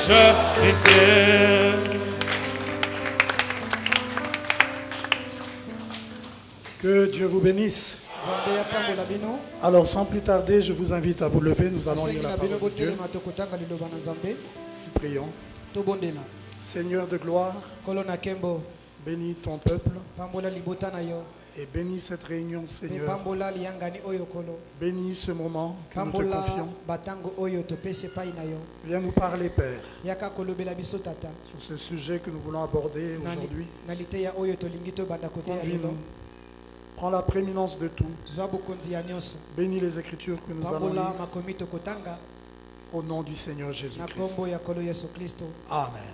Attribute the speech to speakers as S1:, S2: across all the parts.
S1: riche du ciel.
S2: Que Dieu vous bénisse. Alors sans plus tarder, je vous invite à vous lever. Nous allons lire la parole de Dieu. Prions. Seigneur de gloire, bénis ton peuple et bénis cette réunion, Seigneur. Bénis ce moment que nous te confions. Viens nous parler, Père, sur ce sujet que nous voulons aborder aujourd'hui. Conduis-nous. Prends la prééminence de tout. Bénis les Écritures que nous allons lire. Au nom du Seigneur Jésus-Christ. Amen.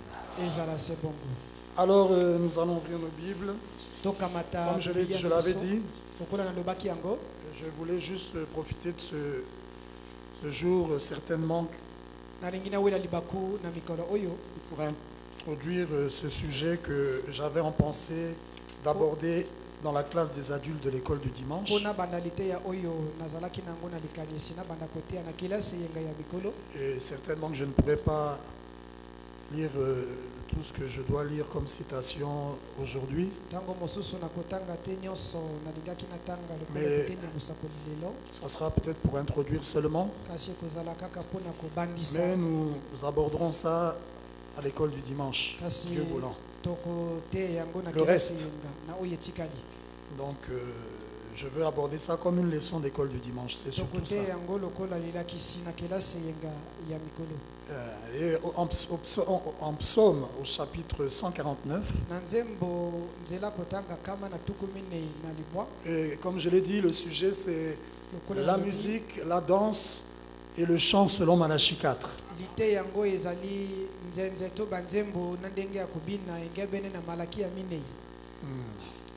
S2: Alors, nous allons ouvrir nos Bibles. Comme je l'avais dit, je voulais juste profiter de ce jour, certainement, pour introduire ce sujet que j'avais en pensée d'aborder dans la classe des adultes de l'école du dimanche. Et certainement que je ne pourrais pas lire tout ce que je dois lire comme citation aujourd'hui. Mais ça sera peut-être pour introduire seulement. Mais nous aborderons ça à l'école du dimanche, Dieu voulant. Le reste. Donc, je veux aborder ça comme une leçon d'école du dimanche. C'est surtout ça. Et en psaume, au chapitre 149, et comme je l'ai dit, le sujet c'est la musique, la danse et le chant selon Malachie 4.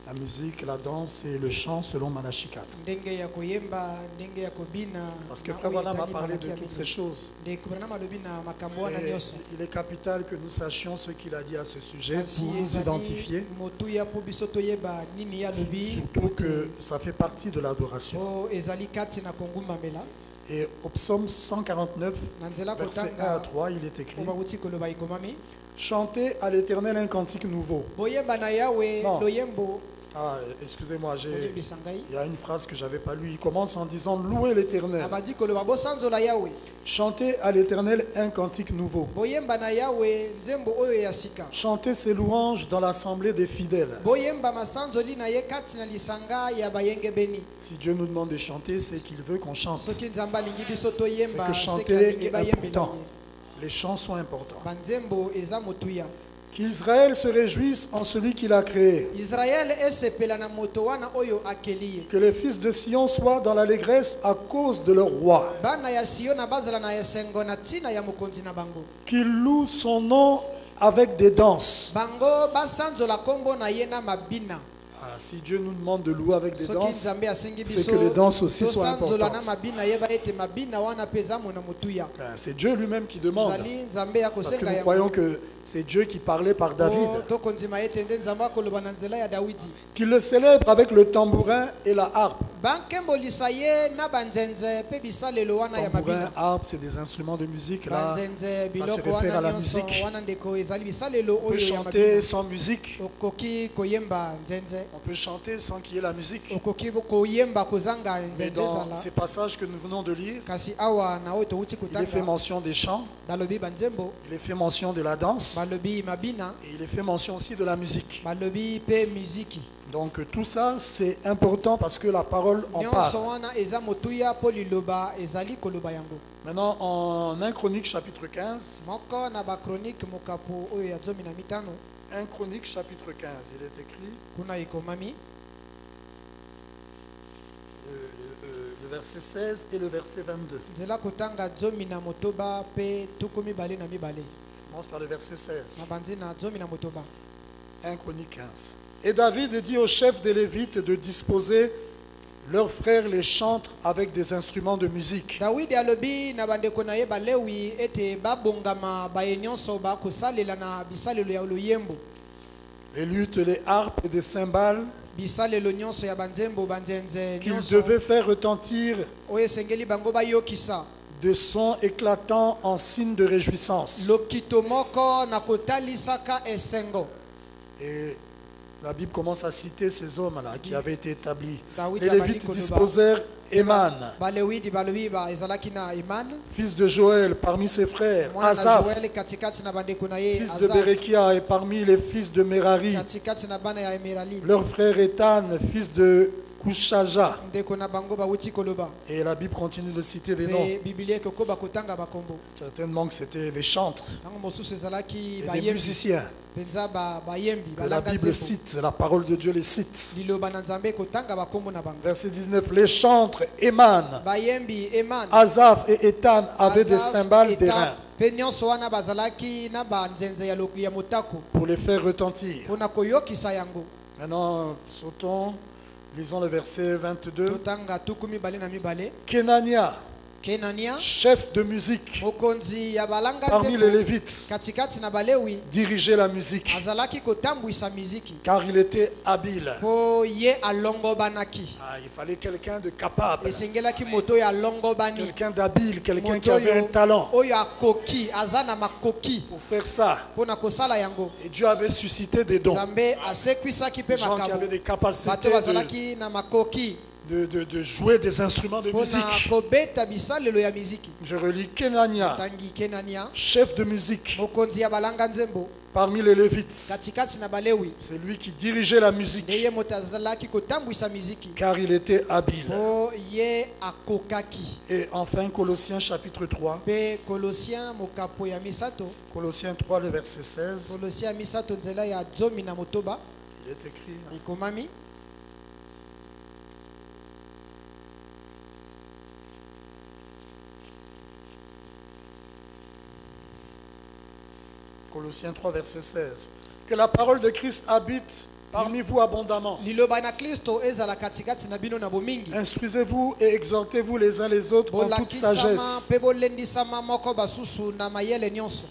S2: La musique, la danse et le chant selon Malachie 4. Parce que Frère Branham a parlé de toutes ces choses. Et il est capital que nous sachions ce qu'il a dit à ce sujet pour nous identifier. Surtout que ça fait partie de l'adoration. Et au psaume 149, verset 1 à 3, il est écrit: chantez à l'Éternel un cantique nouveau. Non. Ah, excusez-moi, il y a une phrase que je n'avais pas lue. Il commence en disant louez l'Éternel. Chantez à l'Éternel un cantique nouveau. Chantez ses louanges dans l'assemblée des fidèles. Si Dieu nous demande de chanter, c'est qu'il veut qu'on chante. C'est que chanter est important. Les chants sont importants. Qu'Israël se réjouisse en celui qu'il a créé. Que les fils de Sion soient dans l'allégresse à cause de leur roi. Qu'ils louent son nom avec des danses. Ah, si Dieu nous demande de louer avec des danses, c'est que les danses aussi sont importantes. C'est Dieu lui-même qui demande. Parce que nous croyons que c'est Dieu qui parlait par David. Qu'il le célèbre avec le tambourin et la harpe. Tambourin, harpe, c'est des instruments de musique. Là, ça se réfère à la musique. On peut chanter sans musique. On peut chanter sans qu'il y ait la musique. Mais dans ces passages que nous venons de lire, il est fait mention des chants, il est fait mention de la danse, et il est fait mention aussi de la musique. Donc tout ça c'est important parce que la parole en parle. Maintenant en 1 Chronique chapitre 15, 1 Chronique chapitre 15, il est écrit le verset 16 et le verset 22. Je commence par le verset 16. 1 Chronique 15. Et David dit aux chefs des Lévites de disposer leurs frères les chantres avec des instruments de musique. Les luttes, les harpes et des cymbales qu'ils devaient faire retentir de sons éclatants en signe de réjouissance. Et la Bible commence à citer ces hommes-là qui avaient été établis. Les Lévites disposèrent Éman, fils de Joël, parmi ses frères, Asaph, fils de Berekia, et parmi les fils de Merari, leur frère Ethan, fils de Kushaja. Et la Bible continue de citer des noms. Certainement que c'était des chantres et des musiciens. Que la Bible cite, la parole de Dieu les cite. Verset 19. Les chantres, Éman, Asaph et Ethan avaient des cymbales d'airain pour les faire retentir. Maintenant, sautons. Lisons le verset 22. Kenania, chef de musique parmi les Lévites, dirigeait la musique car il était habile. Il fallait quelqu'un de capable, quelqu'un d'habile, quelqu'un qui avait un talent pour faire ça. Et Dieu avait suscité des dons, des gens qui avaient des capacités de jouer des instruments de musique. Je relis Kenania, chef de musique parmi les Lévites. C'est lui qui dirigeait la musique car il était habile. Et enfin Colossiens chapitre 3. Colossiens 3 le verset 16. Il est écrit. Colossiens 3, verset 16. Que la parole de Christ habite parmi vous abondamment. Instruisez-vous et exhortez-vous les uns les autres en toute sagesse,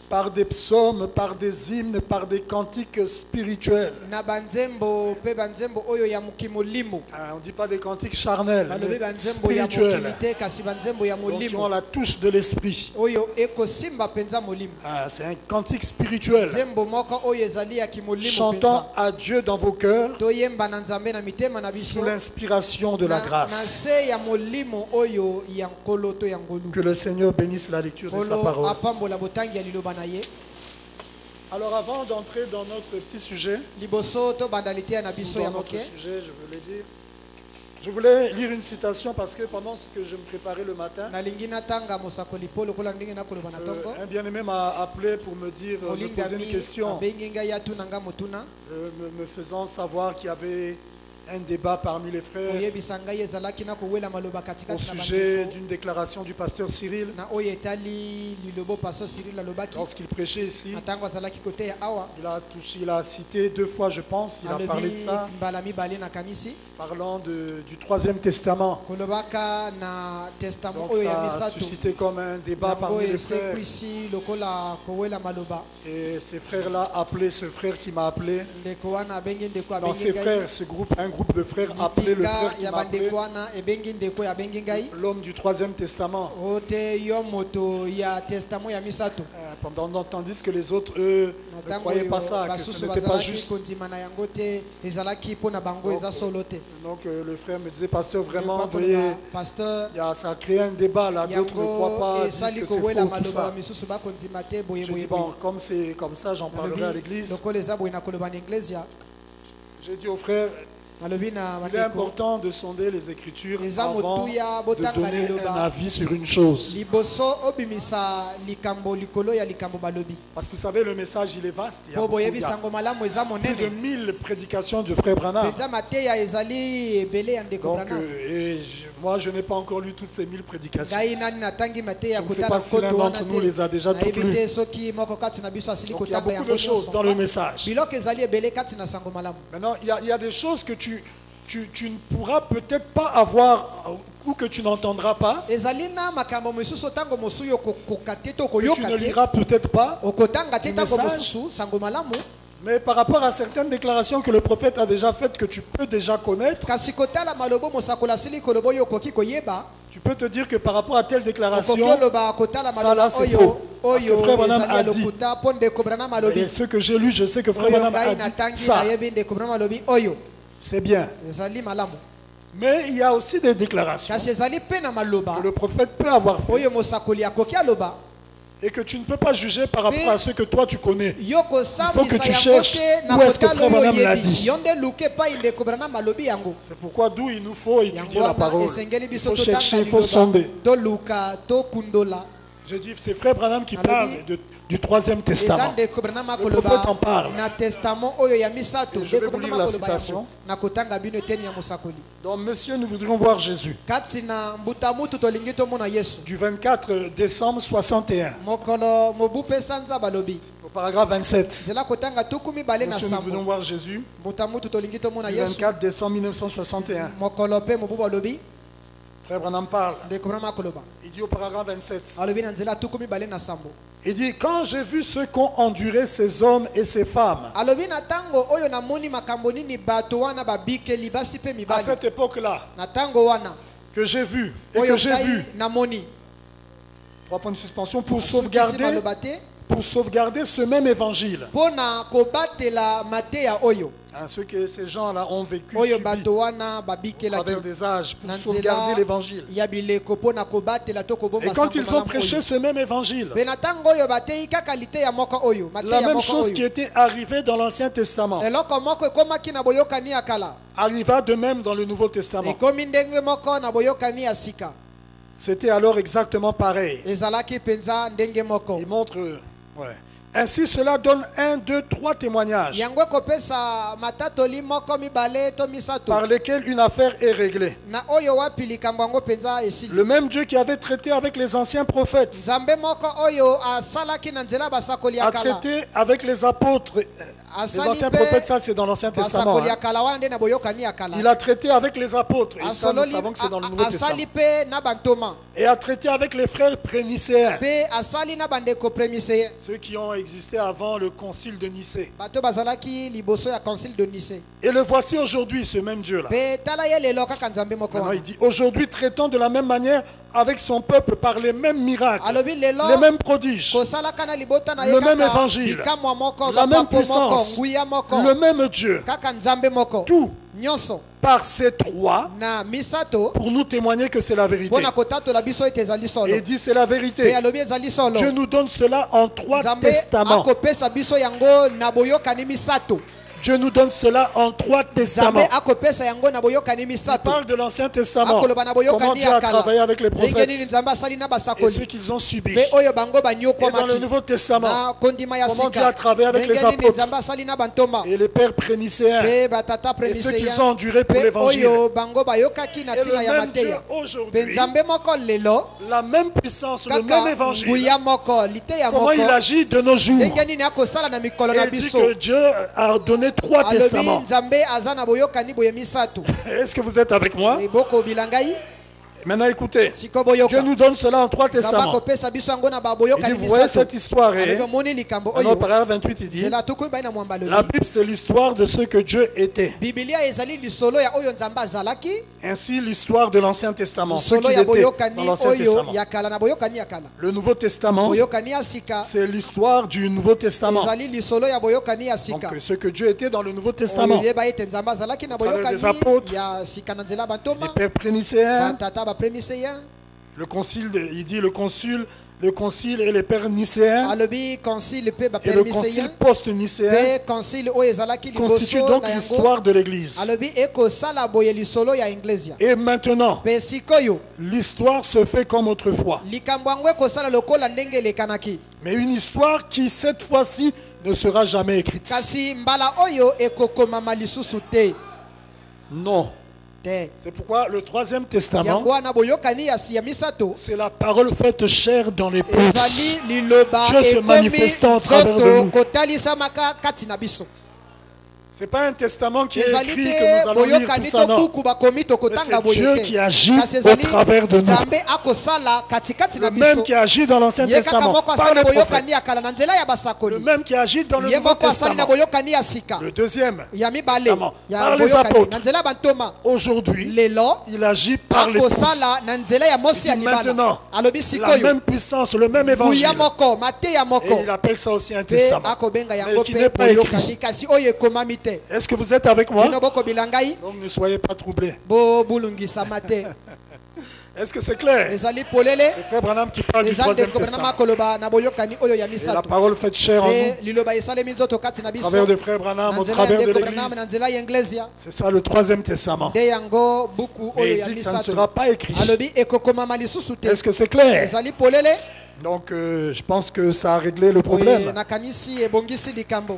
S2: par des psaumes, par des hymnes, par des cantiques spirituels. On ne dit pas des cantiques charnels, mais spirituels, donc qui ont la touche de l'esprit. C'est un cantique spirituel, chantant à Dieu dans vos cœurs sous l'inspiration de la grâce. Que le Seigneur bénisse la lecture de sa parole. Alors avant d'entrer dans notre petit sujet, je voulais lire une citation parce que pendant ce que je me préparais le matin, un bien-aimé m'a appelé pour me dire, me poser une question, me faisant savoir qu'il y avait un débat parmi les frères au sujet d'une déclaration du pasteur Cyril. Lorsqu'il prêchait ici, il a cité 2 fois, je pense, il a parlé de ça, parlant du Troisième Testament. Donc ça a suscité comme un débat parmi les frères. Et ces frères-là appelaient ce frère qui m'a appelé. Dans ces frères, un groupe de frères appelé le frère qui m'a appelé l'homme du Troisième Testament. Tandis que les autres, eux, ne croyaient pas ça, que ce n'était pas juste. Donc le frère me disait, pasteur, vraiment, voyez, ça a créé un débat là, d'autres ne croient pas, disent que c'est faux, tout ça. Je dis, bon, comme c'est comme ça, j'en parlerai à l'église. J'ai dit au frère, il est important de sonder les Écritures avant de donner un avis sur une chose. Parce que vous savez, le message, il est vaste. Il y a plus de 1000 prédications du frère Branham. Donc, moi, je n'ai pas encore lu toutes ces 1000 prédications. Je ne sais pas si l'un d'entre nous les a déjà toutes lues. Donc, il y a beaucoup de choses dans le message. Maintenant, il y a des choses que tu ne pourras peut-être pas avoir ou que tu n'entendras pas, que tu ne liras peut-être pas le message. Mais par rapport à certaines déclarations que le prophète a déjà faites, que tu peux déjà connaître, Tu peux te dire que par rapport à telle déclaration, ça là c'est faux. Parce que Frère Branham a dit. Et ce que j'ai lu, je sais que Frère Branham a dit ça. C'est bien. Mais il y a aussi des déclarations que le prophète peut avoir fait et que tu ne peux pas juger par rapport à ce que toi tu connais. Il faut que tu cherches où est-ce que Frère Branham l'a dit. C'est pourquoi d'où il nous faut étudier la parole. Il faut chercher, il faut sonder. Je dis, c'est Frère Branham qui parle du troisième testament. Le prophète en parle. Je vais vous lire la citation. Donc, monsieur, nous voudrions voir Jésus. Du 24 décembre 61. Au paragraphe 27. Monsieur, nous voudrions voir Jésus. Du 24 décembre 1961. Frère Branham parle. Il dit au paragraphe 27. Il dit, quand j'ai vu ce qu'ont enduré ces hommes et ces femmes, à cette époque-là, que j'ai vu et que j'ai vu, 3 points de suspension, pour sauvegarder ce même évangile. Ce que ces gens-là ont vécu, subi, au travers des âges, pour sauvegarder l'évangile. Et quand ils ont prêché ce même évangile, la même chose qui était arrivée dans l'Ancien Testament arriva de même dans le Nouveau Testament. C'était alors exactement pareil. Il montre... Ouais. Ainsi, cela donne 1, 2, 3 témoignages par lesquels une affaire est réglée. Le même Dieu qui avait traité avec les anciens prophètes a traité avec les apôtres. Les anciens prophètes, ça c'est dans l'Ancien Testament. Il a traité avec les apôtres. Et ça, nous savons que c'est dans le Nouveau Testament. Et a traité avec les frères prénicéens. Ceux qui ont existé avant le concile de Nicée. Et le voici aujourd'hui, ce même Dieu-là. Maintenant, il dit, aujourd'hui traitant de la même manière avec son peuple par les mêmes miracles, les mêmes prodiges, le même évangile, la même puissance, le même Dieu. Tout par ces trois pour nous témoigner que c'est la vérité. Et il dit c'est la vérité. Dieu nous donne cela en 3 testaments. Dieu nous donne cela en 3 testaments. Il parle de l'Ancien Testament. Comment Dieu a travaillé avec les prophètes et ce qu'ils ont subi. Et dans le Nouveau Testament, comment Dieu a travaillé avec les apôtres et les pères prénicéens et ce qu'ils ont enduré pour l'évangile. Et le même Dieu aujourd'hui, la même puissance, le même évangile. Comment il agit de nos jours. Et il dit que Dieu a donné 3 testaments. Est-ce que vous êtes avec moi? Maintenant écoutez, Dieu nous donne cela en 3 testaments. Il dit, vous voyez cette histoire, dans paragraphe 28 il dit, la Bible c'est l'histoire de ce que Dieu était. Ainsi l'histoire de l'Ancien Testament, ce qu'il était dans l'Ancien Testament. Le Nouveau Testament, c'est l'histoire du Nouveau Testament. Donc ce que Dieu était dans le Nouveau Testament. Les apôtres, les pères prénicéens, le concile, il dit le concile et les pères nicéens et le concile post-nicéen constitue donc l'histoire de l'Église. Et maintenant, l'histoire se fait comme autrefois. Mais une histoire qui cette fois-ci ne sera jamais écrite. Non. C'est pourquoi le 3e testament, c'est la parole faite chair dans l'épouse. Dieu se manifestant au travers de nous. C'est pas un testament qui est écrit que nous allons lire tout ça, non. Mais c'est Dieu qui agit au travers de nous. Le même qui agit dans l'Ancien Testament par les prophètes. Le même qui agit dans le Nouveau Testament. Le deuxième testament par les apôtres. Aujourd'hui, il agit par les l'épouse. Maintenant, la même puissance, le même évangile. Et il appelle ça aussi un testament. Mais qui n'est pas écrit. Est-ce que vous êtes avec moi? Donc ne soyez pas troublés. Est-ce que c'est clair? C'est Frère Branham qui parle du troisième testament. Et la parole faite chair en nous, au travers de Frère Branham, au travers de l'Église. C'est ça le troisième testament. Mais il dit que ça ne sera pas écrit. Est-ce que c'est clair? Donc je pense que ça a réglé le problème.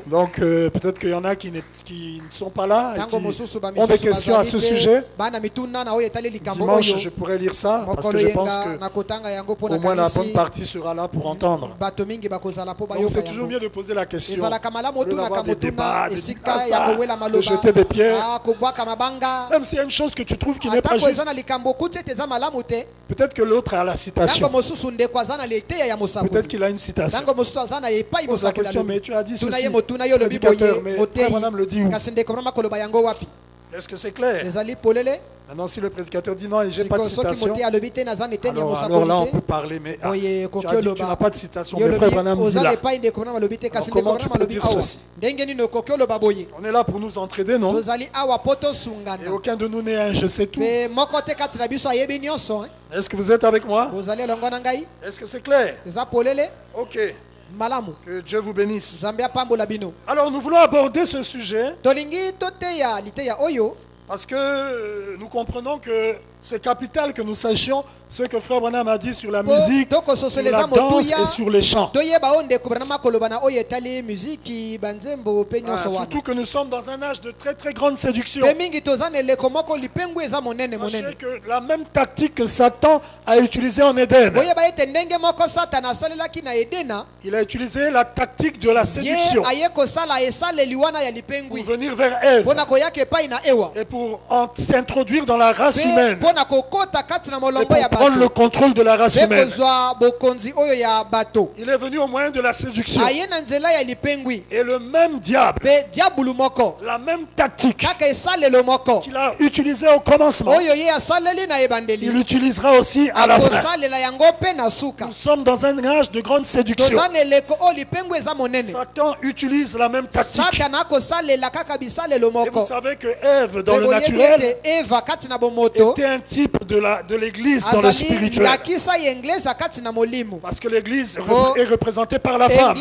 S2: Donc peut-être qu'il y en a qui ne sont pas là et qui ont des questions à ce sujet. Dimanche, je pourrais lire ça parce que je pense que au moins la bonne partie sera là pour entendre. Donc c'est toujours mieux de poser la question, au lieu d'avoir des débats, de jeter des pierres. Même s'il y a une chose que tu trouves qui n'est pas juste, peut-être que l'autre a la citation. Peut-être qu'il a une citation. Pose la question, mais tu as dit ceci, prédicateur, mais Frère Branham le dit où? Est-ce que c'est clair? Maintenant, si le prédicateur dit non, et j'ai pas de citation, alors là on peut parler, mais tu as dit que tu n'as pas de citation, mais Frère Branham dit là. Alors comment tu peux dire ceci? On est là pour nous entraider, non? Et aucun de nous n'est un je sais tout. Est-ce que vous êtes avec moi? Est-ce que c'est clair? Ok. Que Dieu vous bénisse. Alors nous voulons aborder ce sujet parce que nous comprenons que c'est capital que nous sachions ce que Frère Branham a dit sur la musique, sur la danse et sur les chants. Surtout que nous sommes dans un âge de très très grande séduction. Sachez que la même tactique que Satan a utilisée en Éden, il a utilisé la tactique de la séduction pour venir vers Ève et pour s'introduire dans la race humaine. Et pour prendre le contrôle de la race humaine. Il est venu au moyen de la séduction. Et le même diable, la même tactique qu'il a utilisée au commencement, il l'utilisera aussi à la fin. Nous sommes dans un âge de grande séduction. Satan utilise la même tactique. Et vous savez que Ève, dans le naturel, était un type de l'église dans le spirituel. Parce que l'église est représentée par la femme.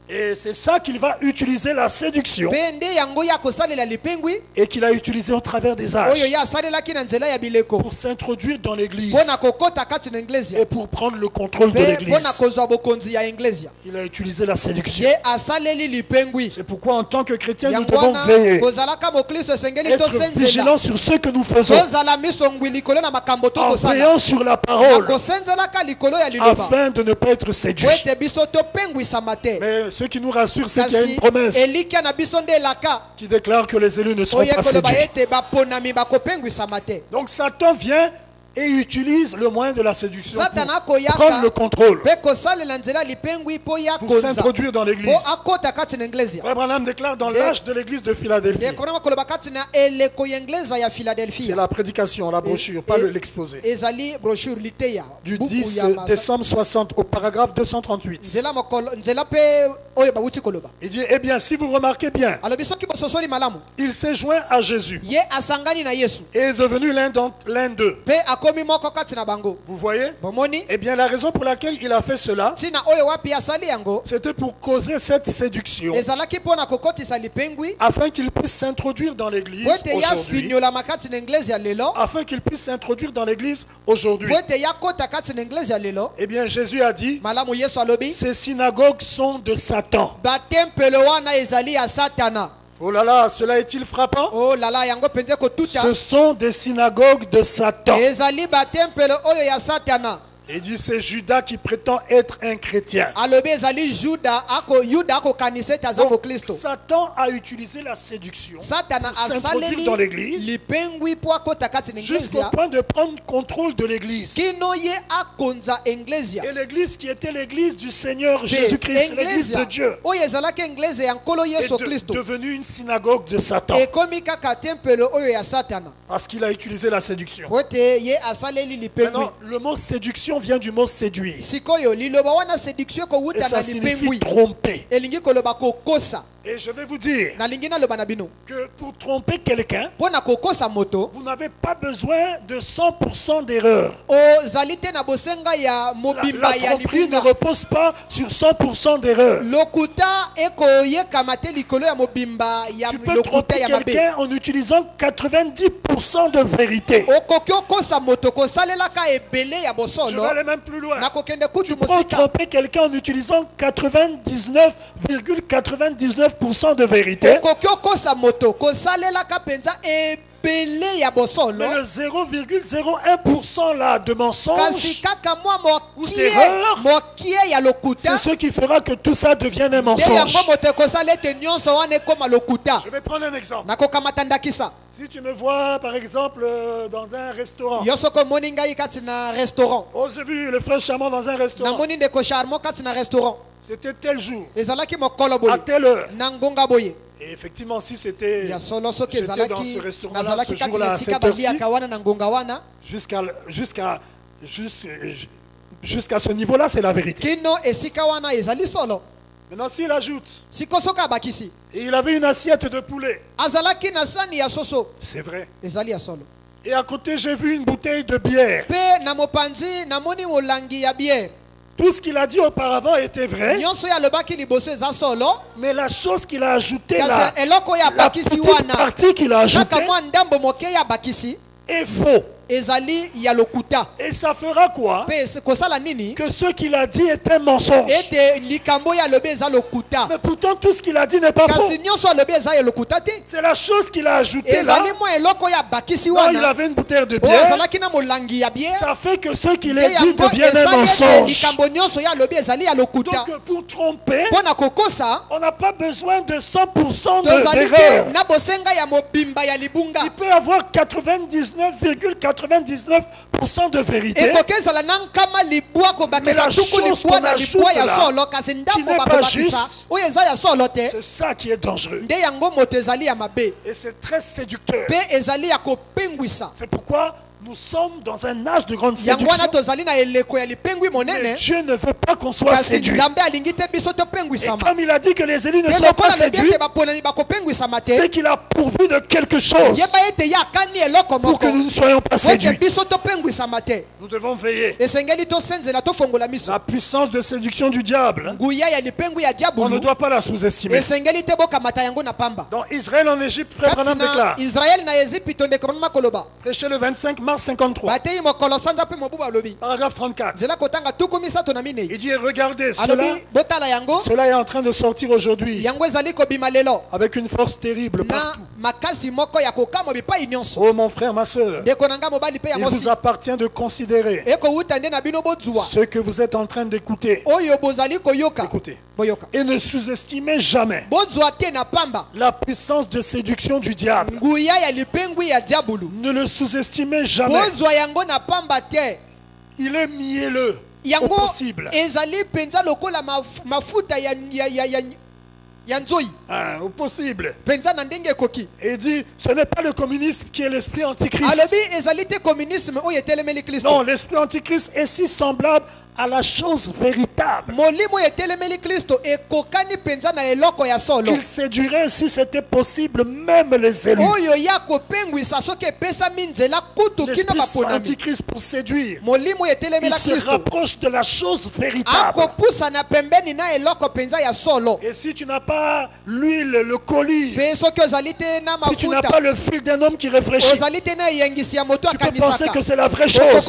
S2: Et c'est ça qu'il va utiliser, la séduction, et qu'il a utilisé au travers des âges pour s'introduire dans l'église et pour prendre le contrôle de l'église. Il a utilisé la séduction. C'est pourquoi en tant que chrétien nous devons veiller, être vigilants sur ce que nous faisons, en veillant sur la parole afin de ne pas être séduits. Mais ce qui nous rassure, c'est qu'il y a une promesse qui déclare que les élus ne seront pas séduits. Donc Satan vient et utilise le moyen de la séduction pour prendre le contrôle, pour s'introduire dans l'église. Frère Branham déclare dans l'âge de l'église de Philadelphie. C'est la prédication, la brochure, pas l'exposé. Du 10 décembre 60 au paragraphe 238. Il dit, eh bien, si vous remarquez bien, il s'est joint à Jésus et est devenu l'un d'eux. Vous voyez? Eh bien, la raison pour laquelle il a fait cela, c'était pour causer cette séduction, afin qu'il puisse s'introduire dans l'église aujourd'hui. Afin qu'il puisse s'introduire dans l'église aujourd'hui. Eh bien, Jésus a dit, ces synagogues sont de Satan. Oh là là, cela est-il frappant? Oh là là, ce sont des synagogues de Satan. Il dit c'est Judas qui prétend être un chrétien. Donc, Satan a utilisé la séduction pour s'introduire dans l'église jusqu'au point de prendre contrôle de l'église. Et l'église qui était l'église du Seigneur Jésus-Christ, l'église de Dieu, est devenue une synagogue de Satan. Parce qu'il a utilisé la séduction. Maintenant, le mot séduction vient du mot séduire. Et ça signifie tromper. Et je vais vous dire que pour tromper quelqu'un, vous n'avez pas besoin de 100% d'erreur. La tromperie ne repose pas sur 100% d'erreur. Tu peux tromper quelqu'un en utilisant 90% de vérité. Je vais aller même plus loin. Tu peux tromper quelqu'un en utilisant 99,99% de vérité. Mais le 0,01% là de mensonge ou d'erreur, c'est ce qui fera que tout ça devienne un mensonge. Je vais prendre un exemple. Si tu me vois par exemple dans un restaurant. Oh, j'ai vu le frère Charmant dans un restaurant. C'était tel jour, à telle heure. Et effectivement, si j'étais dans ce restaurant-là ce jour-là à cette heure-ci, jusqu'à ce niveau-là, c'est la vérité. Maintenant, s'il ajoute, et il avait une assiette de poulet, c'est vrai. Et à côté, j'ai vu une bouteille de bière. Tout ce qu'il a dit auparavant était vrai. Mais la chose qu'il a ajoutée là, la petite partie qu'il a ajoutée est faux. Et ça fera quoi? Que ce qu'il a dit est un mensonge. Mais pourtant tout ce qu'il a dit n'est pas faux. C'est la chose qu'il a ajoutée là. Quand il avait une bouteille de bière, ça fait que ce qu'il a dit devient un mensonge. Donc pour tromper, on n'a pas besoin de 100% d'erreur. Il peut y avoir 99,99% de vérité. Mais la chose qu'on ajoute là, qui n'est pas juste, c'est ça qui est dangereux. Et c'est très séducteur. C'est pourquoi nous sommes dans un âge de grande séduction. Mais Dieu ne veut pas qu'on soit séduit. Et comme il a dit que les élus ne sont pas séduits, c'est qu'il a pourvu de quelque chose pour que nous ne soyons pas séduits. Nous devons veiller. La puissance de séduction du diable, on ne doit pas la sous-estimer. Dans Israël en Égypte, Frère Branham déclare, prêché le 25 mars 53, paragraphe 34. Il dit regardez, cela est en train de sortir aujourd'hui avec une force terrible partout. Oh mon frère, ma soeur, il vous appartient de considérer ce que vous êtes en train d'écouter. Écoutez. Et ne sous-estimez jamais la puissance de séduction du diable. Ne le sous-estimez jamais. Il est mielleux au possible. Au possible. Et dit, ce n'est pas le communisme qui est l'esprit antichrist. Non, l'esprit antichrist est si semblable à la chose véritable qu'il séduirait, si c'était possible, même les élus. L'esprit antichrist, pour séduire, il se rapproche de la chose véritable. Et si tu n'as pas l'huile, le colis, si tu n'as pas le fil d'un homme qui réfléchit, tu peux penser que c'est la vraie chose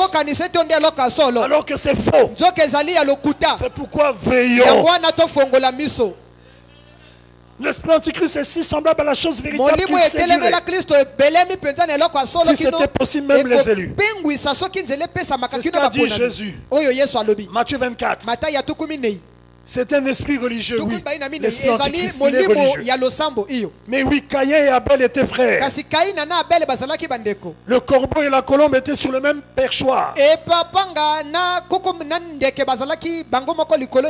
S2: alors que c'est faux. C'est pourquoi veillons. L'esprit antichrist est si semblable à la chose véritable qu'il séduirait. Si c'était possible, même les élus. C'est ce qu'a dit Jésus. Matthieu 24. C'est un esprit religieux, oui. L'esprit antichrist, il est religieux. Mais oui, Caïn et Abel étaient frères. Le corbeau et la colombe étaient sur le même perchoir.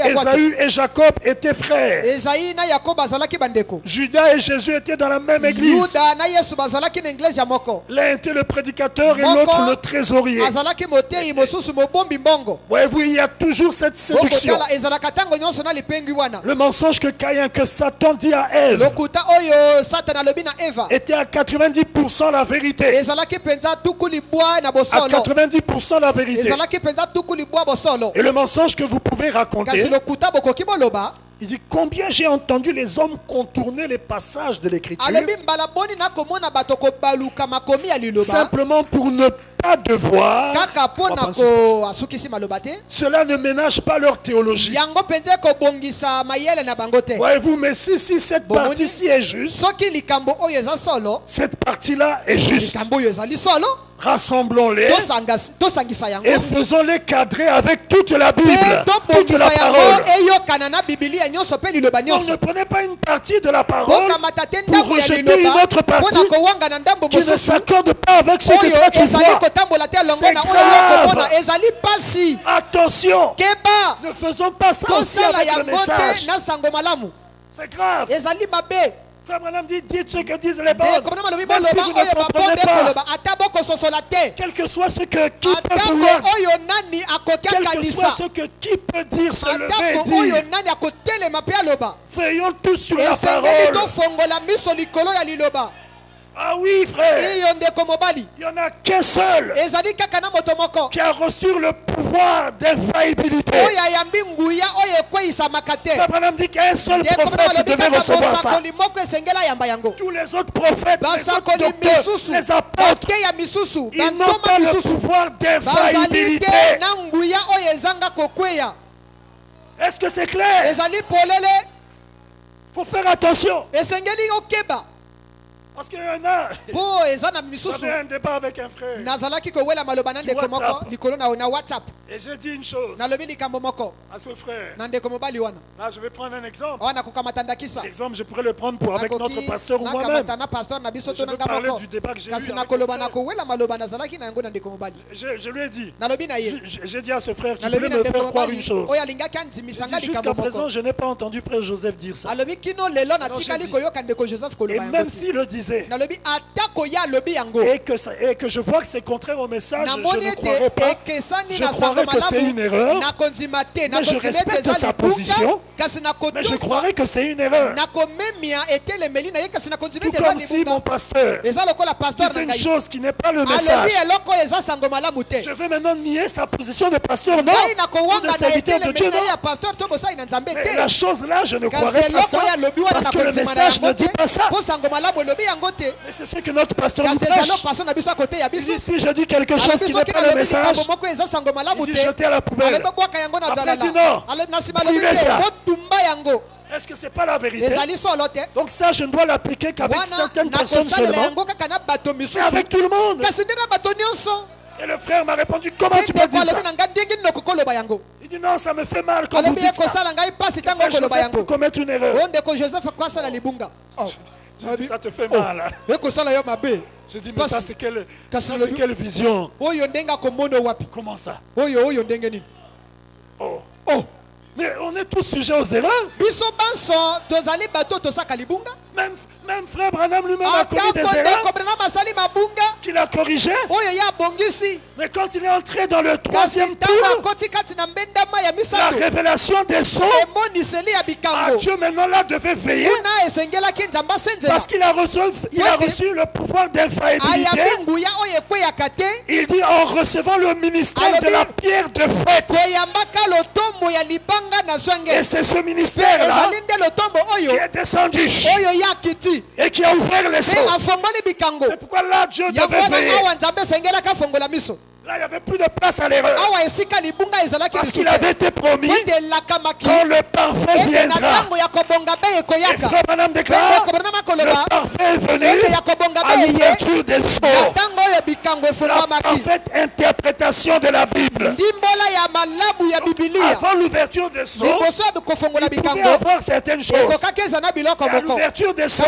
S2: Ésaü et Jacob étaient frères. Judas et Jésus étaient dans la même église. L'un était le prédicateur et l'autre le trésorier. Voyez-vous, il y a toujours cette séduction. Le mensonge que Caïn, que Satan dit à Ève, était à 90% la vérité. À 90% la vérité. Et le mensonge que vous pouvez raconter, il dit combien j'ai entendu les hommes contourner les passages de l'écriture simplement pour ne pas devoir. Cela ne ménage pas leur théologie. Voyez-vous, mais si cette partie-ci est juste, cette partie-là est juste. Rassemblons-les et faisons-les cadrer avec toute la Bible, toute la parole. Donc ne prenez pas une partie de la parole pour rejeter une autre partie qui ne s'accorde pas avec ce que toi tu vois. C'est grave. Attention, ne faisons pas ça aussi avec le message. C'est grave. Frère Branham dit, dites ce que disent les bonnes. Même si vous ne comprenez pas, quel que soit ce que qui peut vouloir, quel que soit ce que qui peut dire, se lever et dire, veillons tous sur la parole. Ah oui, frère. Il n'y en a qu'un seul qui a reçu le pouvoir d'infaillibilité. Abraham dit qu'un seul prophète devait recevoir ça. Tous les autres prophètes, les autres docteurs, les apôtres, ils n'ont pas le pouvoir d'infaillibilité. Est-ce que c'est clair? Il faut faire attention. Parce qu'il y en a, j'avais un débat avec un frère sur WhatsApp. Et j'ai dit une chose à ce frère. Là, je vais prendre un exemple. L'exemple, je pourrais le prendre pour avec notre pasteur ou moi-même. Je vais parler du débat que j'ai eu avec je lui ai dit, j'ai dit à ce frère qui voulait me faire croire une chose. Jusqu'à présent, je n'ai pas entendu frère Joseph dire ça. Et même s'il le disait, et que je vois que c'est contraire au message, je ne croirais pas. Je croirais que c'est une erreur, mais je respecte sa position, mais je croirais que c'est une erreur. Tout comme si mon pasteur disait une chose qui n'est pas le message, je veux maintenant nier sa position de pasteur, non, ou de serviteur de Dieu, non. Mais la chose là, je ne croirais pas ça, parce que le message ne dit pas ça. Mais c'est ce que notre pasteur nous prêche. Il dit, si je dis quelque chose qui n'est pas le message, il dit jeter à la poubelle. Après il dit non, brûlez ça. Est-ce que ce n'est pas la vérité? Donc ça, je ne dois l'appliquer qu'avec certaines personnes seulement, mais avec tout le monde. Et le frère m'a répondu, comment tu peux dire ça? Il dit non, ça me fait mal quand vous dites ça. Frère Joseph peut commettre une erreur. Je dis, ça te fait mal. Je dis, mais ça c'est quelle vision? Comment ça? Oh. Mais on est tous sujets aux erreurs. Même frère Branham lui-même a commis des erreurs qu'il a corrigées. Mais quand il est entré dans le troisième tour, la révélation des sceaux, Dieu maintenant là devait veiller parce qu'il a reçu le pouvoir d'infaillibilité. Il dit en recevant le ministère de la pierre de fête. Et c'est ce ministère-là qui est descendu et qui a ouvert les sceaux. C'est pourquoi là, Dieu devait veiller. Là, il n'y avait plus de place à l'erreur. Parce qu'il avait été promis quand le parfait viendra.
S1: Frère Branham déclare, le parfait est venu à l'ouverture des sceaux. La parfaite interprétation de la Bible. Avant l'ouverture des sceaux, il pouvait avoir certaines choses. À l'ouverture des sceaux,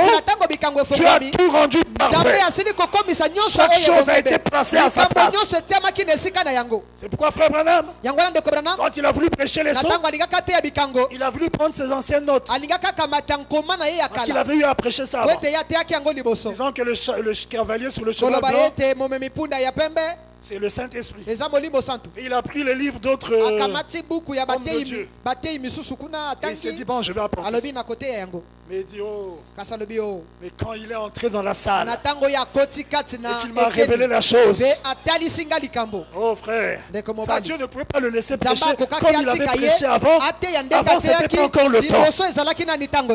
S1: tu as tout rendu parfait. Chaque chose a été placée à sa place. C'est pourquoi Frère Branham, quand il a voulu prêcher les sceaux, il a voulu prendre ses anciennes notes. Parce qu'il avait eu à prêcher ça avant. Disons que le cavalier sur le cheval blanc, c'est le Saint-Esprit. Et il a pris les livres d'autres hommes de Dieu. Et il s'est dit, bon, je vais apporter ça. Mais il dit, oh, mais quand il est entré dans la salle et qu'il m'a révélé la chose, oh frère, ça, Dieu ne pouvait pas le laisser prêcher comme il avait prêché avant. Avant, ce n'était pas encore le temps.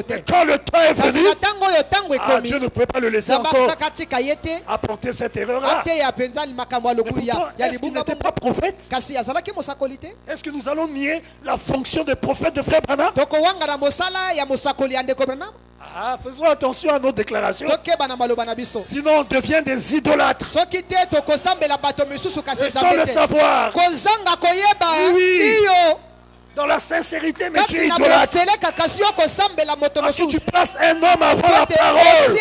S1: Mais quand le temps est venu, Dieu ne pouvait pas le laisser encore apporter cette erreur-là. Est-ce qu'il n'était pas prophète? Est-ce que nous allons nier la fonction de prophète de Frère Branham? Faisons attention à nos déclarations. Sinon on devient des idolâtres. Et sans le savoir. Oui. Dans la sincérité, mais tu es idolâtre. Parce que tu places un homme avant la parole.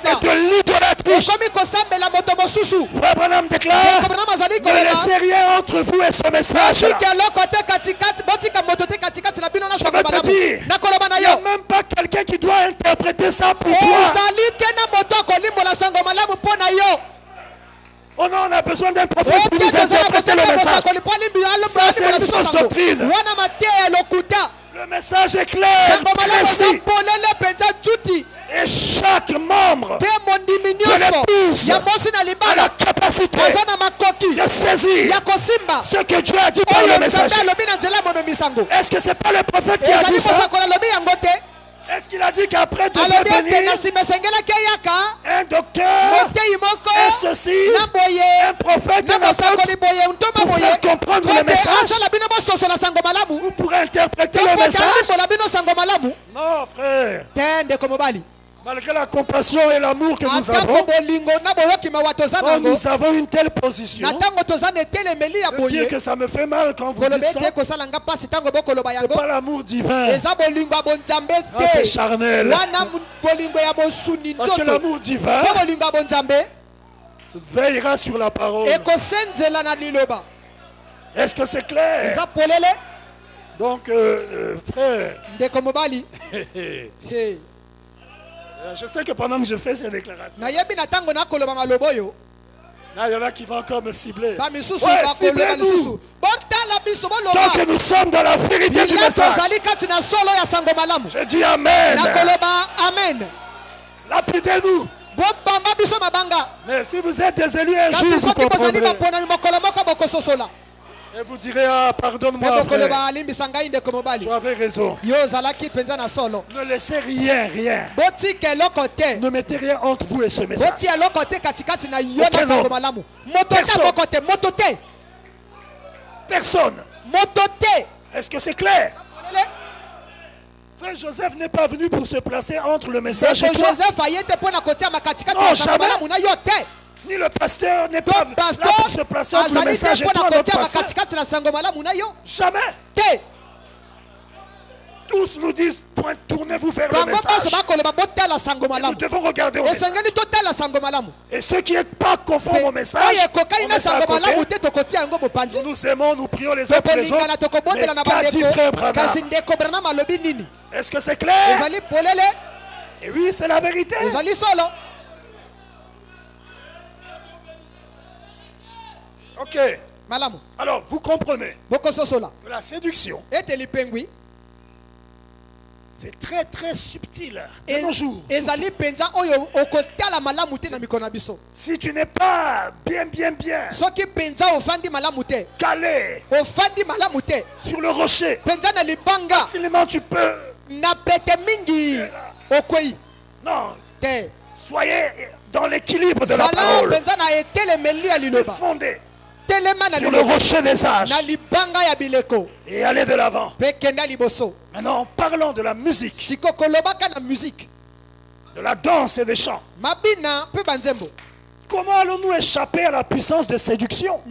S1: C'est de l'idolâtrie. Frère Branham déclare, ne laissez rien entre vous et ce message. Je vais te dire, il n'y a même pas quelqu'un qui doit interpréter ça pour toi. Oh non, on a besoin d'un prophète pour nous interpréter le message. Ça, c'est une fausse doctrine. Le message est clair, précis. Et chaque membre de l'épouse a la capacité de saisir ce que Dieu a dit par le message. Est-ce que ce n'est pas le prophète qui a dit ça? Est-ce qu'il a dit qu'après devait venir un docteur, un ceci, un prophète, un apôtre pour faire comprendre le message ou pour interpréter le message? Non, frère. Malgré la compassion et l'amour que nous avons, quand nous avons une telle position, de dire que ça me fait mal quand vous dites ça, c'est pas l'amour divin, c'est charnel. Parce que l'amour divin veillera sur la parole. Est-ce que c'est clair? Donc, frère, je sais que pendant que je fais ces déclarations, là, il y en a qui vont encore me cibler. Ouais, ciblez-nous. Tant que nous sommes dans la vérité du message. Je dis Amen. Lapidez-nous. Mais si vous êtes des élus un jour, vous comprendrez. Et vous direz, ah, pardonne-moi, frère. Tu avais raison. Ne laissez rien. Ne mettez rien entre vous et ce message. Personne. Est-ce que c'est clair? Frère Joseph n'est pas venu pour se placer entre le message et toi. Non, jamais. Ni le pasteur n'est pas là pour se placer entre le message et toi, notre pasteur. Jamais. Tous nous disent, tournez-vous vers le message. Et nous devons regarder au message. Et ceux qui n'est pas conformes au message, on met ça à côté. Nous aimons, nous prions les uns pour les autres. Mais qu'a dit Frère Branham? Est-ce que c'est clair? Et oui, c'est la vérité. Ok. Alors, vous comprenez que la séduction, c'est très très subtil de nos jours. Si tu n'es pas bien calé sur le rocher, facilement tu peux. Non. Soyez dans l'équilibre de la parole. Fondé.
S2: sur le rocher des âges et aller de l'avant. Maintenant, en parlant de la musique, de la danse et des chants, comment allons-nous échapper à la puissance de séduction?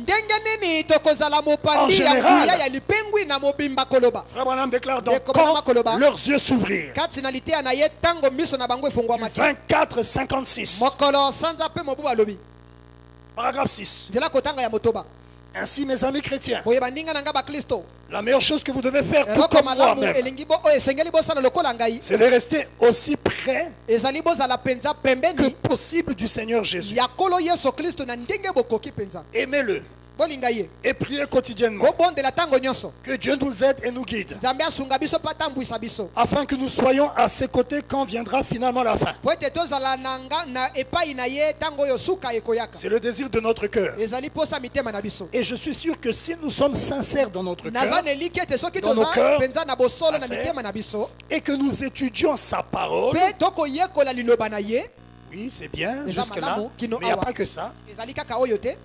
S2: En général, Frère Branham déclare donc quand leurs yeux s'ouvrirent. 24-56. Paragraphe 6. Ainsi, mes amis chrétiens, la meilleure chose que vous devez faire, tout comme moi-même, c'est de rester aussi près que possible du Seigneur Jésus. Aimez-le et priez quotidiennement que Dieu nous aide et nous guide, afin que nous soyons à ses côtés quand viendra finalement la fin. C'est le désir de notre cœur. Et je suis sûr que si nous sommes sincères dans notre cœur, dans nos cœurs, et que nous étudions sa parole, oui, c'est bien, jusque-là, mais il n'y a pas que ça.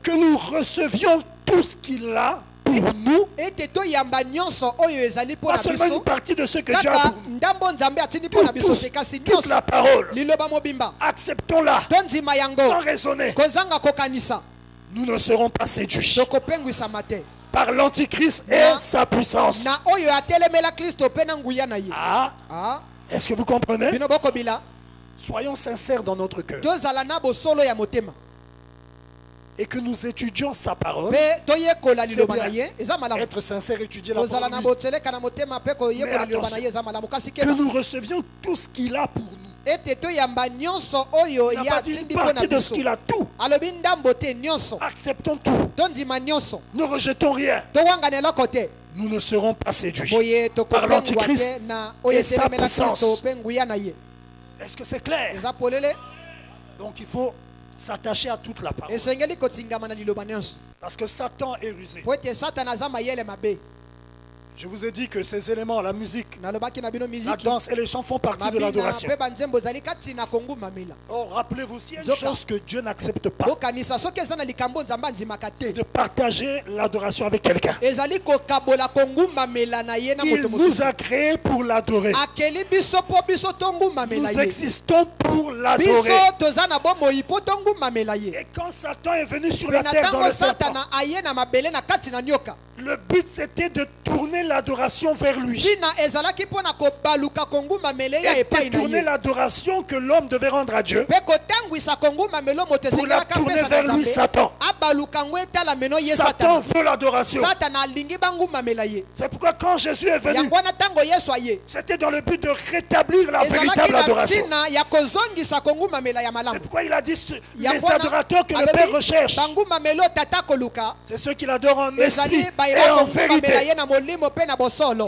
S2: Que nous recevions tout ce qu'il a pour nous, pas seulement une partie de ce que Dieu a pour nous. Toute la parole, acceptons-la sans raisonner. Nous ne serons pas séduits par l'Antichrist et sa puissance. Ah, est-ce que vous comprenez? Soyons sincères dans notre cœur et que nous étudions sa parole. C'est bien. Être sincère, étudier la parole. Mais attention, que nous recevions tout ce qu'il a pour nous. Il n'a pas dit une partie de ce qu'il a, tout. Acceptons tout. Ne rejetons rien. Nous ne serons pas séduits par l'Antichrist et sa puissance. Est-ce que c'est clair? Donc il faut s'attacher à toute la parole. Parce que Satan est rusé. Je vous ai dit que ces éléments, la musique, la danse et les chants font partie de l'adoration. Or, rappelez-vous, s'il y a une chose que Dieu n'accepte pas, c'est de partager l'adoration avec quelqu'un. Il nous a créés pour l'adorer. Nous existons pour l'adorer. Et quand Satan est venu sur la terre dans le serpent, le but c'était de tourner l'adoration vers lui. Et de tourner l'adoration que l'homme devait rendre à Dieu pour la tourner vers lui, Satan. Satan veut l'adoration. C'est pourquoi quand Jésus est venu, c'était dans le but de rétablir la véritable adoration. C'est pourquoi il a dit les adorateurs que le Père recherche, c'est ceux qui l'adorent en esprit et en vérité.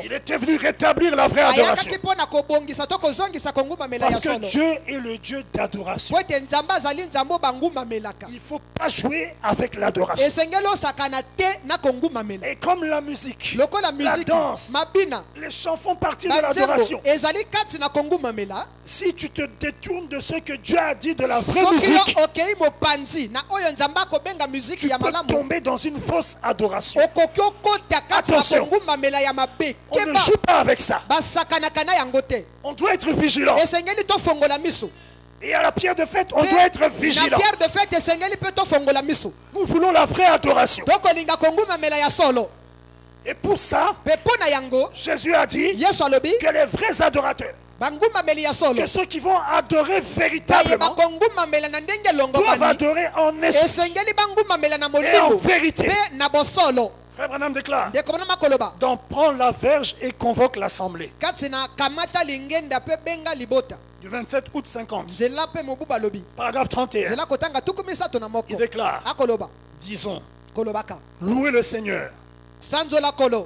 S2: Il était venu rétablir la vraie adoration. Parce que Dieu est le Dieu d'adoration. Il ne faut pas jouer avec l'adoration. Et comme la musique, la danse, les chants font partie de l'adoration. Si tu te détournes de ce que Dieu a dit de la vraie musique, tu peux tomber dans une fausse adoration. Attention, on ne joue pas avec ça. On doit être vigilant. Et à la pierre de fête, on doit être vigilant. Nous voulons la vraie adoration. Et pour ça, Jésus a dit que les vrais adorateurs, que ceux qui vont adorer véritablement, doivent adorer en esprit et en vérité. Frère Branham déclare, donc prends la verge et convoque l'assemblée. Du 27 août 50. Paragraphe 31. Il déclare, disons, louez le Seigneur.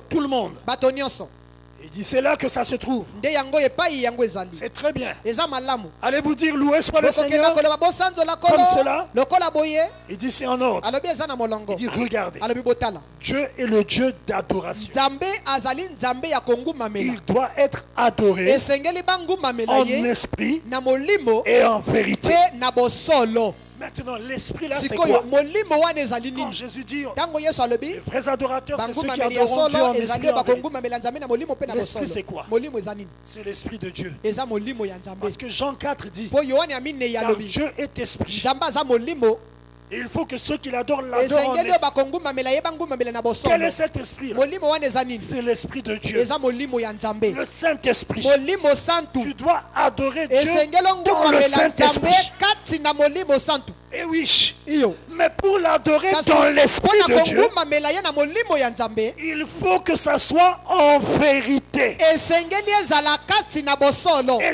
S2: Tout le monde. Il dit c'est là que ça se trouve. C'est très bien. Allez-vous dire loué soit le Seigneur comme cela. Il dit c'est en ordre. Il dit regardez. Dieu est le Dieu d'adoration. Il doit être adoré en esprit et en vérité. Maintenant, l'esprit là, c'est quoi? Quand Jésus dit, les vrais adorateurs, c'est ceux qui adorent Dieu en esprit en vérité. L'esprit, c'est quoi? C'est l'esprit de Dieu. Parce que Jean 4 dit, car Dieu est esprit. Et il faut que ceux qui l'adorent l'adorent en esprit. Quel est cet esprit? C'est l'esprit de Dieu. Le Saint-Esprit. Tu dois adorer Dieu dans le Saint-Esprit. Et oui, mais pour l'adorer dans l'esprit de Dieu, il faut que ça soit en vérité. Et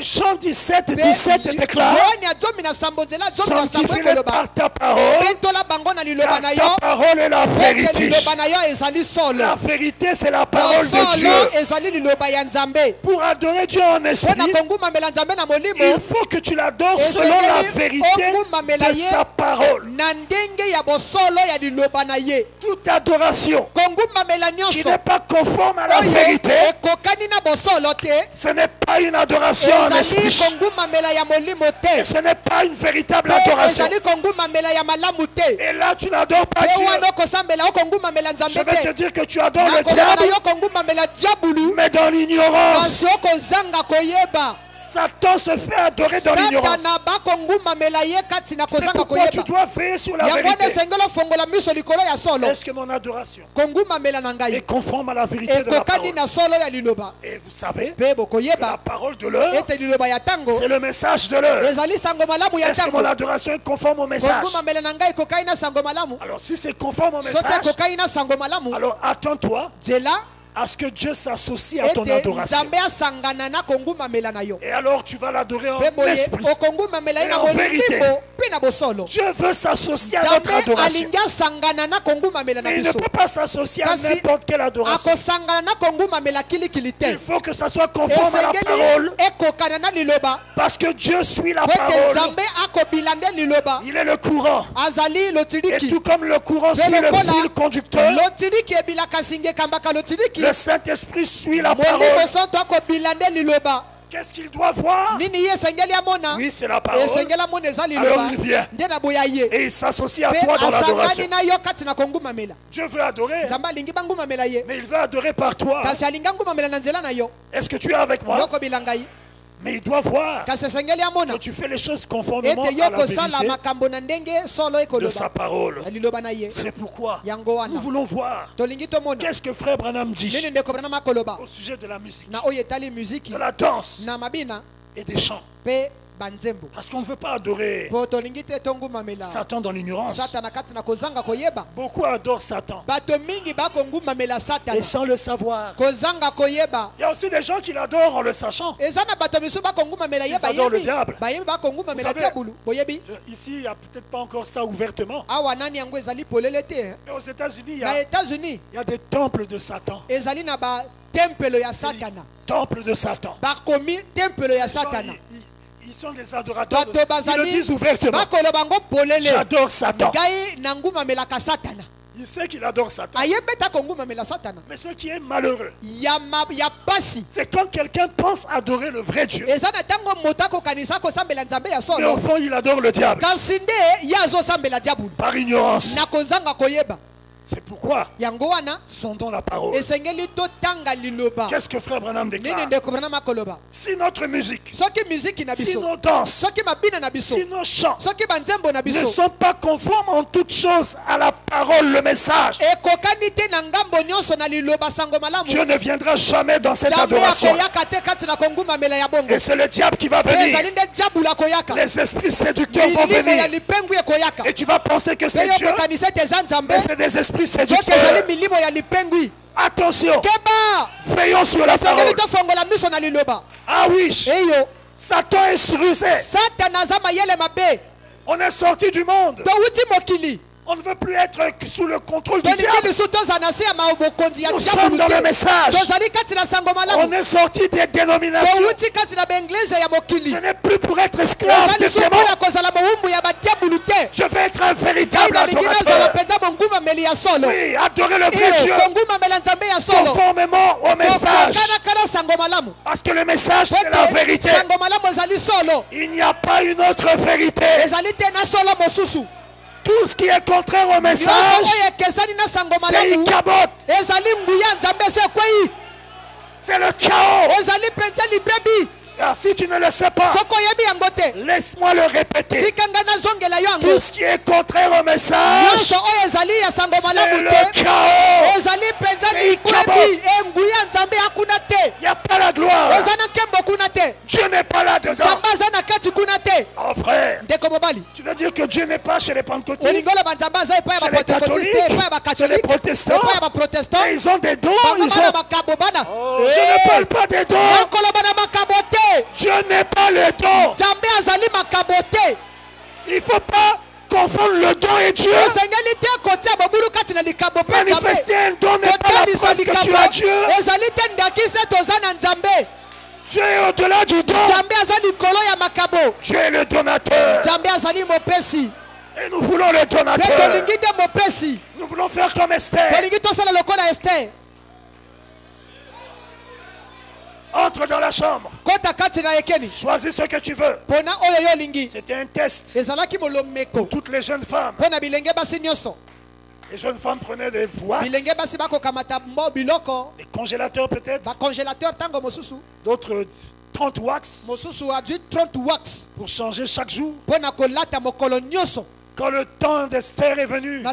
S2: Jean 17 déclare, sanctifie-les par ta parole, car ta parole est la vérité. La vérité, c'est la parole de Dieu. Pour adorer Dieu en esprit, il faut que tu l'adores selon la vérité de sa parole. Toute adoration qui n'est pas conforme à la vérité, ce n'est pas une adoration en esprit. Et ce n'est pas une véritable adoration. Et là, tu n'adores pas Dieu. Je vais te dire que tu adores le diable, mais dans l'ignorance. Satan se fait adorer dans l'ignorance. C'est pourquoi tu dois veiller sur la vérité. Est-ce que mon adoration est conforme à la vérité de la parole? Et vous savez, la parole de l'heure, c'est le message de l'heure. Est-ce que mon adoration est conforme au message? Alors si c'est conforme au message, alors attends-toi à ce que Dieu s'associe à ton adoration. Et alors tu vas l'adorer en esprit et en vérité. Dieu veut s'associer à notre adoration. Mais il ne peut pas s'associer à n'importe quelle adoration. Il faut que ça soit conforme à la parole. Parce que Dieu suit la parole. Il est le courant. Et tout comme le courant suit le fil conducteur, le Saint-Esprit suit la parole. Qu'est-ce qu'il doit voir? Oui, c'est la parole. Alors il vient et il s'associe à toi dans l'adoration. Dieu veut adorer, mais il veut adorer par toi. Est-ce que tu es avec moi? Mais il doit voir que tu fais les choses conformément à la vérité de sa parole. C'est pourquoi nous voulons voir qu'est-ce que Frère Branham dit au sujet de la musique, de la danse et des chants. Parce qu'on ne veut pas adorer Satan dans l'ignorance. Beaucoup adorent Satan et sans le savoir. Il y a aussi des gens qui l'adorent en le sachant. Ils adorent le diable. Vous savez, ici, il n'y a peut-être pas encore ça ouvertement. Mais aux États-Unis, il y a des temples de Satan. Temple de Satan. Ils sont des adorateurs. Ils le disent ouvertement. J'adore Satan. Il sait qu'il adore Satan. Mais ce qui est malheureux, c'est quand quelqu'un pense adorer le vrai Dieu. Mais au fond, il adore le diable. Par ignorance. C'est pourquoi sondons la parole. Qu'est-ce que Frère Branham déclare? Si notre musique, si nos danses, si nos chants ne sont pas conformes en toutes choses à la parole, le message, Dieu ne viendra jamais dans cette adoration. Et c'est le diable qui va venir. Les esprits séducteurs vont venir. Et tu vas penser que c'est Dieu, mais c'est des esprits séducteurs. Attention, veillons sur la parole. Ah oui, Satan est rusé. On est sorti du monde. On ne veut plus être sous le contrôle du diable. Nous sommes dans le message. On est sorti des dénominations. Je n'ai plus pour être esclave des démons. Je vais être un véritable adorateur. Oui, adorer le vrai Dieu. Conformément au message. Parce que le message, c'est la vérité. Il n'y a pas une autre vérité. Tout ce qui est contraire au message, c'est Ikabot. C'est le chaos. Alors, si tu ne le sais pas, laisse-moi le répéter. Tout ce qui est contraire au message, c'est le chaos. C'est Ikabot. Il n'y a pas la gloire. Dieu n'est pas là dedans. Oh frère, tu veux dire que Dieu n'est pas chez les pentecôtistes, chez les catholiques, chez les protestants. Et ils ont des dons. Je ne parle pas des dons. Dieu n'est pas le don. Il ne faut pas confondre le don et Dieu. Manifester un don n'est pas la preuve que tu as Dieu. Dieu est au-delà du don. Dieu est le donateur. Et nous voulons le donateur. Nous voulons faire comme Esther. Entre dans la chambre. Choisis ce que tu veux. C'était un test pour toutes les jeunes femmes. Les jeunes femmes prenaient des wax, des congélateurs peut-être, d'autres 30 wax pour changer chaque jour. Quand le temps d'Esther est venu,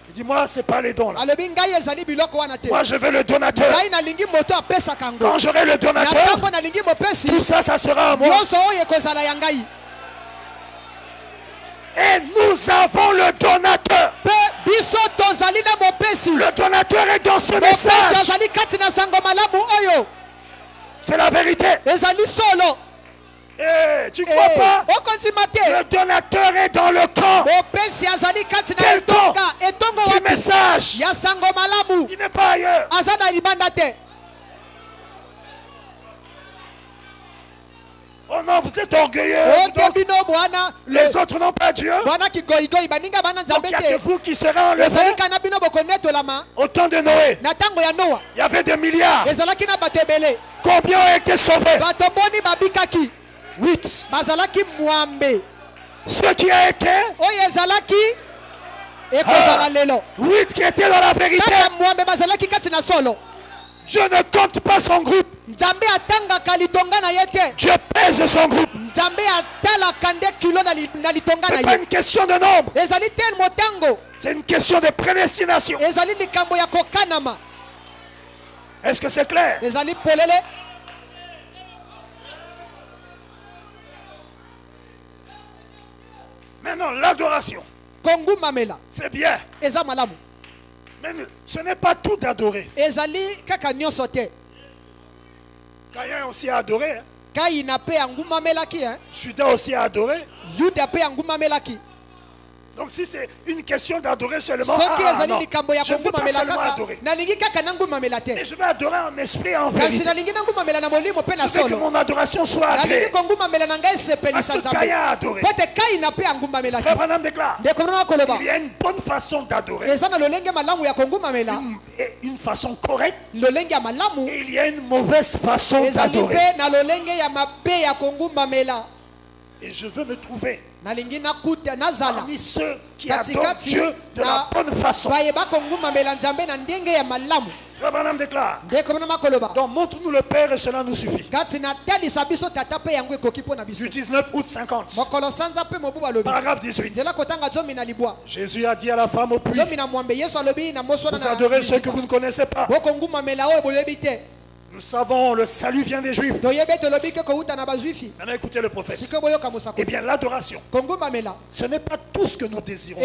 S2: il dit, moi, ce n'est pas les dons là. Moi, je veux le donateur. Quand j'aurai le donateur, tout ça, ça sera à moi. Et nous avons le donateur. Le donateur est dans ce message. C'est la vérité. Et tu ne crois pas? Le donateur est dans le camp. Quel camp? Du message. Il n'est pas ailleurs. Oh non, vous êtes orgueilleux. Les autres n'ont pas Dieu. Donc il n'y a que vous qui serez enlevés. Au temps de Noé, il y avait des milliards. Combien ont été sauvés? 8. Ce qui a été 8 qui étaient dans la vérité. Dieu ne compte pas son groupe. Dieu pèse son groupe. Ce n'est pas une question de nombre. C'est une question de prédestination. Est-ce que c'est clair? Maintenant, l'adoration, c'est bien. Mais ce n'est pas tout d'adorer. Caïn aussi a adoré. Judas aussi a adoré. Donc si c'est une question d'adorer seulement, non, je ne veux pas seulement adorer. Mais je vais adorer en esprit et en vérité. Je veux que mon adoration soit agréée. Parce que Caïn a adoré. Frère Branham déclare, il y a une bonne façon d'adorer, une façon correcte, et il y a une mauvaise façon d'adorer. Et je veux me trouver parmi ceux qui adorent Dieu de la bonne façon. Frère Branham déclare, donc montre-nous le Père et cela nous suffit. Du 19 août 50, paragraphe 18. Jésus a dit à la femme au puits, vous adorez ceux que vous ne connaissez pas. Nous savons, le salut vient des Juifs. Maintenant écoutez le prophète. Eh bien, l'adoration, ce n'est pas tout ce que nous désirons.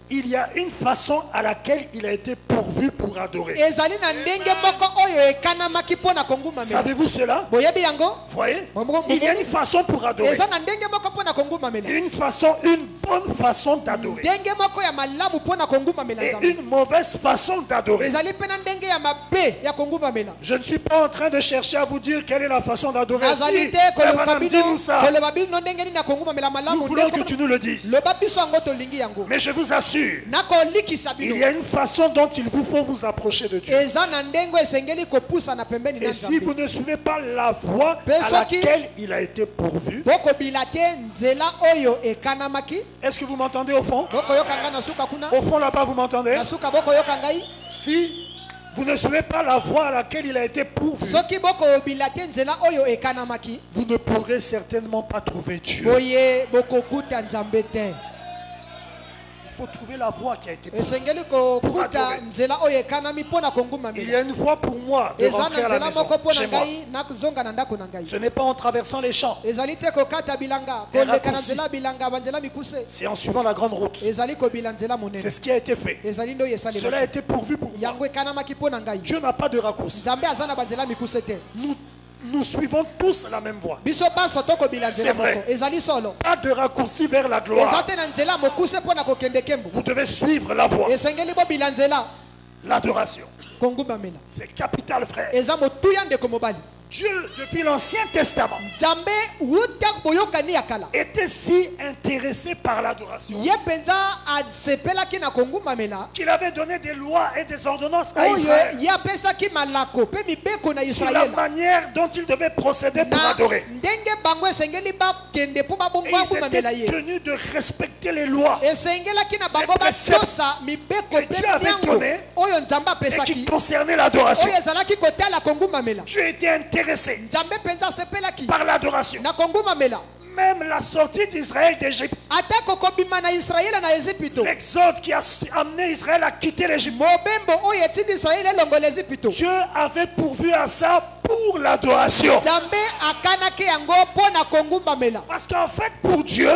S2: Il y a une façon à laquelle il a été pourvu pour adorer. Savez-vous cela? Voyez? Il y a une façon pour adorer. Une bonne façon d'adorer. Et une mauvaise façon d'adorer. Je ne suis pas en train de chercher à vous dire quelle est la façon d'adorer. Si, dis-nous ça. Nous voulons que tu nous le dises. Mais je vous assure, il y a une façon dont il vous faut vous approcher de Dieu. Et si vous ne suivez pas la voie à laquelle il a été pourvu, est-ce que vous m'entendez au fond? Au fond là-bas, vous m'entendez? Si vous ne suivez pas la voie à laquelle il a été pourvu, vous ne pourrez certainement pas trouver Dieu. Il faut trouver la voie qui a été pourvue pour adorer. Il y a une voie pour moi de rentrer à la maison, chez moi. Ce n'est pas en traversant les champs, c'est en suivant la grande route. C'est ce qui a été fait. Cela a été pourvu pour moi. Dieu n'a pas de raccourci. Nous suivons tous la même voie. C'est vrai. Pas de raccourci vers la gloire. Vous devez suivre la voie. L'adoration. C'est capital, frère. Dieu, depuis l'Ancien Testament, était si intéressé par l'adoration qu'il avait donné des lois et des ordonnances à Israël sur la manière dont il devait procéder pour adorer. Et ils étaient tenus de respecter les lois, les préceptes que Dieu avait donnés et qui concernaient l'adoration. Dieu était intéressé par l'adoration. Même la sortie d'Israël d'Égypte, l'exode qui a amené Israël à quitter l'Égypte, Dieu avait pourvu à ça pour l'adoration. Parce qu'en fait, pour Dieu,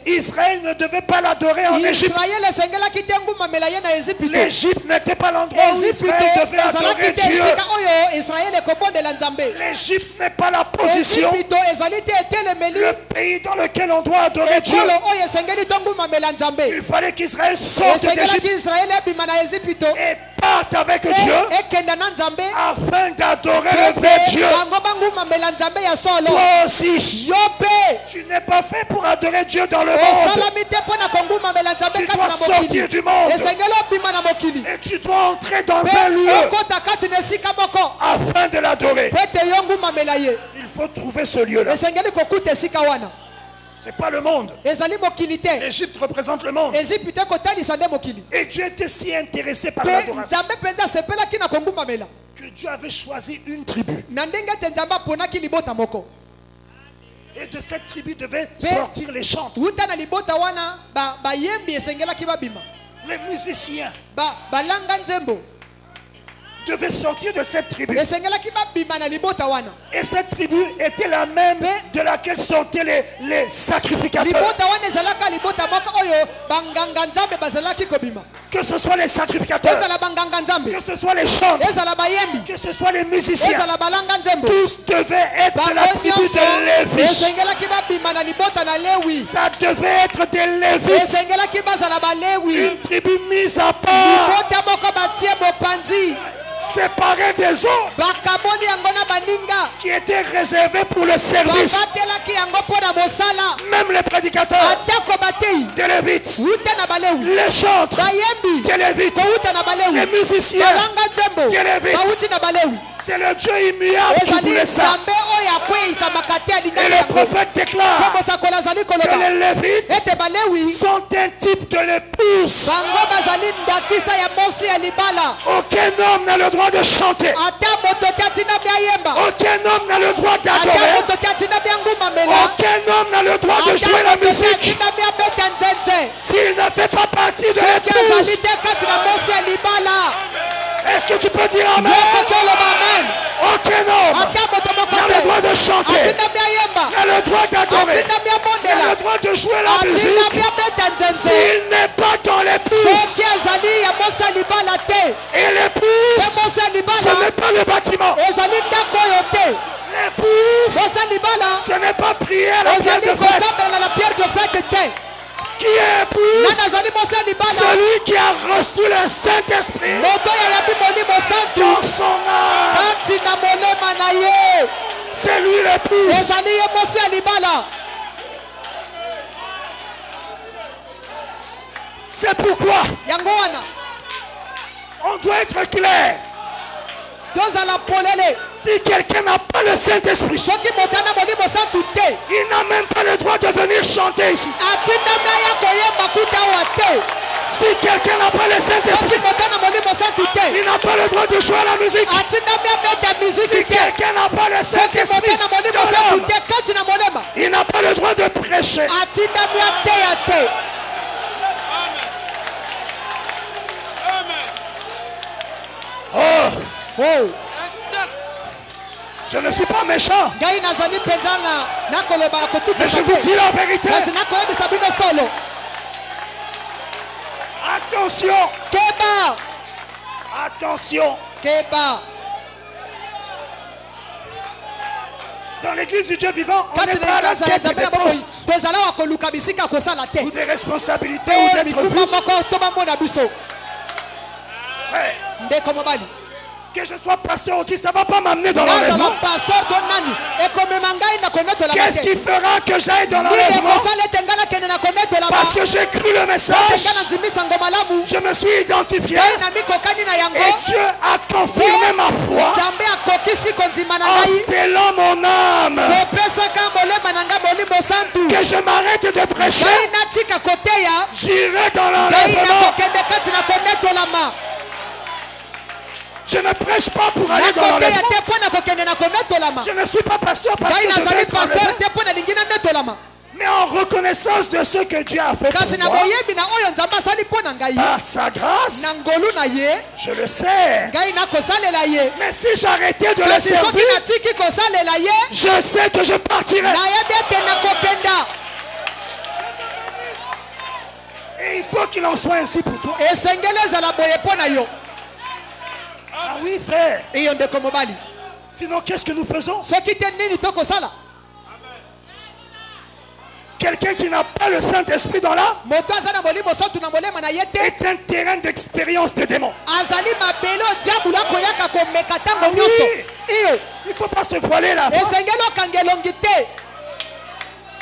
S2: Israël ne devait pas l'adorer en Égypte. L'Égypte n'était pas l'endroit où Israël devait adorer Dieu. L'Égypte n'est pas la position, le pays dans lequel on doit adorer Dieu. Il fallait qu'Israël sorte d'Égypte et parte avec Dieu afin d'adorer le vrai Dieu. Toi aussi, tu n'es pas fait pour adorer Dieu dans le monde. Tu dois sortir du monde et tu dois entrer dans un lieu afin de l'adorer. Il faut trouver ce lieu-là. C'est pas le monde. L'Égypte représente le monde. Et Dieu était si intéressé par l'adoration que Dieu avait choisi une tribu. Et de cette tribu devaient sortir les chantres, les musiciens devaient sortir de cette tribu. Et cette tribu était la même de laquelle sortaient les sacrificateurs. Que ce soit les sacrificateurs, que ce soit les chanteurs, que ce soit les musiciens, tous devaient être de la tribu de Lévi. Ça devait être des Lévites, une tribu mise à part, séparés des autres, qui étaient réservés pour le service. Même les prédicateurs, des Lévites, les chantres, des Lévites, les musiciens, des Lévites. C'est le Dieu immuable qui voulait ça. Et le prophète déclare que les Lévites sont un type de l'épouse. Aucun homme n'a le droit de chanter. Aucun homme n'a le droit d'adorer Aucun homme n'a le droit de jouer la musique s'il ne fait pas partie de l'épouse. Est-ce que tu peux dire amen? Aucun homme n'a le droit de chanter, n'a le droit d'adorer, n'a le droit de jouer la musique s'il n'est pas dans l'épouse. Et l'épouse, ce n'est pas le bâtiment. L'épouse, ce n'est pas prier à la pierre de fête. Qui est épouse? Celui qui a reçu le Saint-Esprit dans son âme. C'est lui l'épouse. C'est pourquoi on doit être clair. Si quelqu'un n'a pas le Saint-Esprit, il n'a même pas le droit de venir chanter ici. Si quelqu'un n'a pas le Saint-Esprit, il n'a pas le droit de jouer à la musique. Si quelqu'un n'a pas le Saint-Esprit, il n'a pas le droit de prêcher. Oh, je ne suis pas méchant, mais je vous dis la vérité. Attention, attention. Dans l'église du Dieu vivant, on n'est pas à la quête des postes ou des responsabilités ou d'être vu. Que je sois pasteur ou qui, ça ne va pas m'amener dans l'enlèvement. Qu'est-ce qui fera que j'aille dans l'enlèvement? Parce que j'ai cru le message, je me suis identifié et Dieu a confirmé ma foi en scellant mon âme. Que je m'arrête de prêcher, j'irai dans l'enlèvement. Je ne prêche pas pour aller dans l'enlèvement. Je ne suis pas pasteur parce que je veux être enlevé, mais en reconnaissance de ce que Dieu a fait pour moi, par sa grâce, je le sais. Mais si j'arrêtais de le servir, je sais que je partirais. Et il faut qu'il en soit ainsi pour toi. Ah oui, frère. Sinon, qu'est-ce que nous faisons? Quelqu'un qui n'a pas le Saint-Esprit dans l'âme est un terrain d'expérience des démons. Ah oui. Il ne faut pas se voiler là.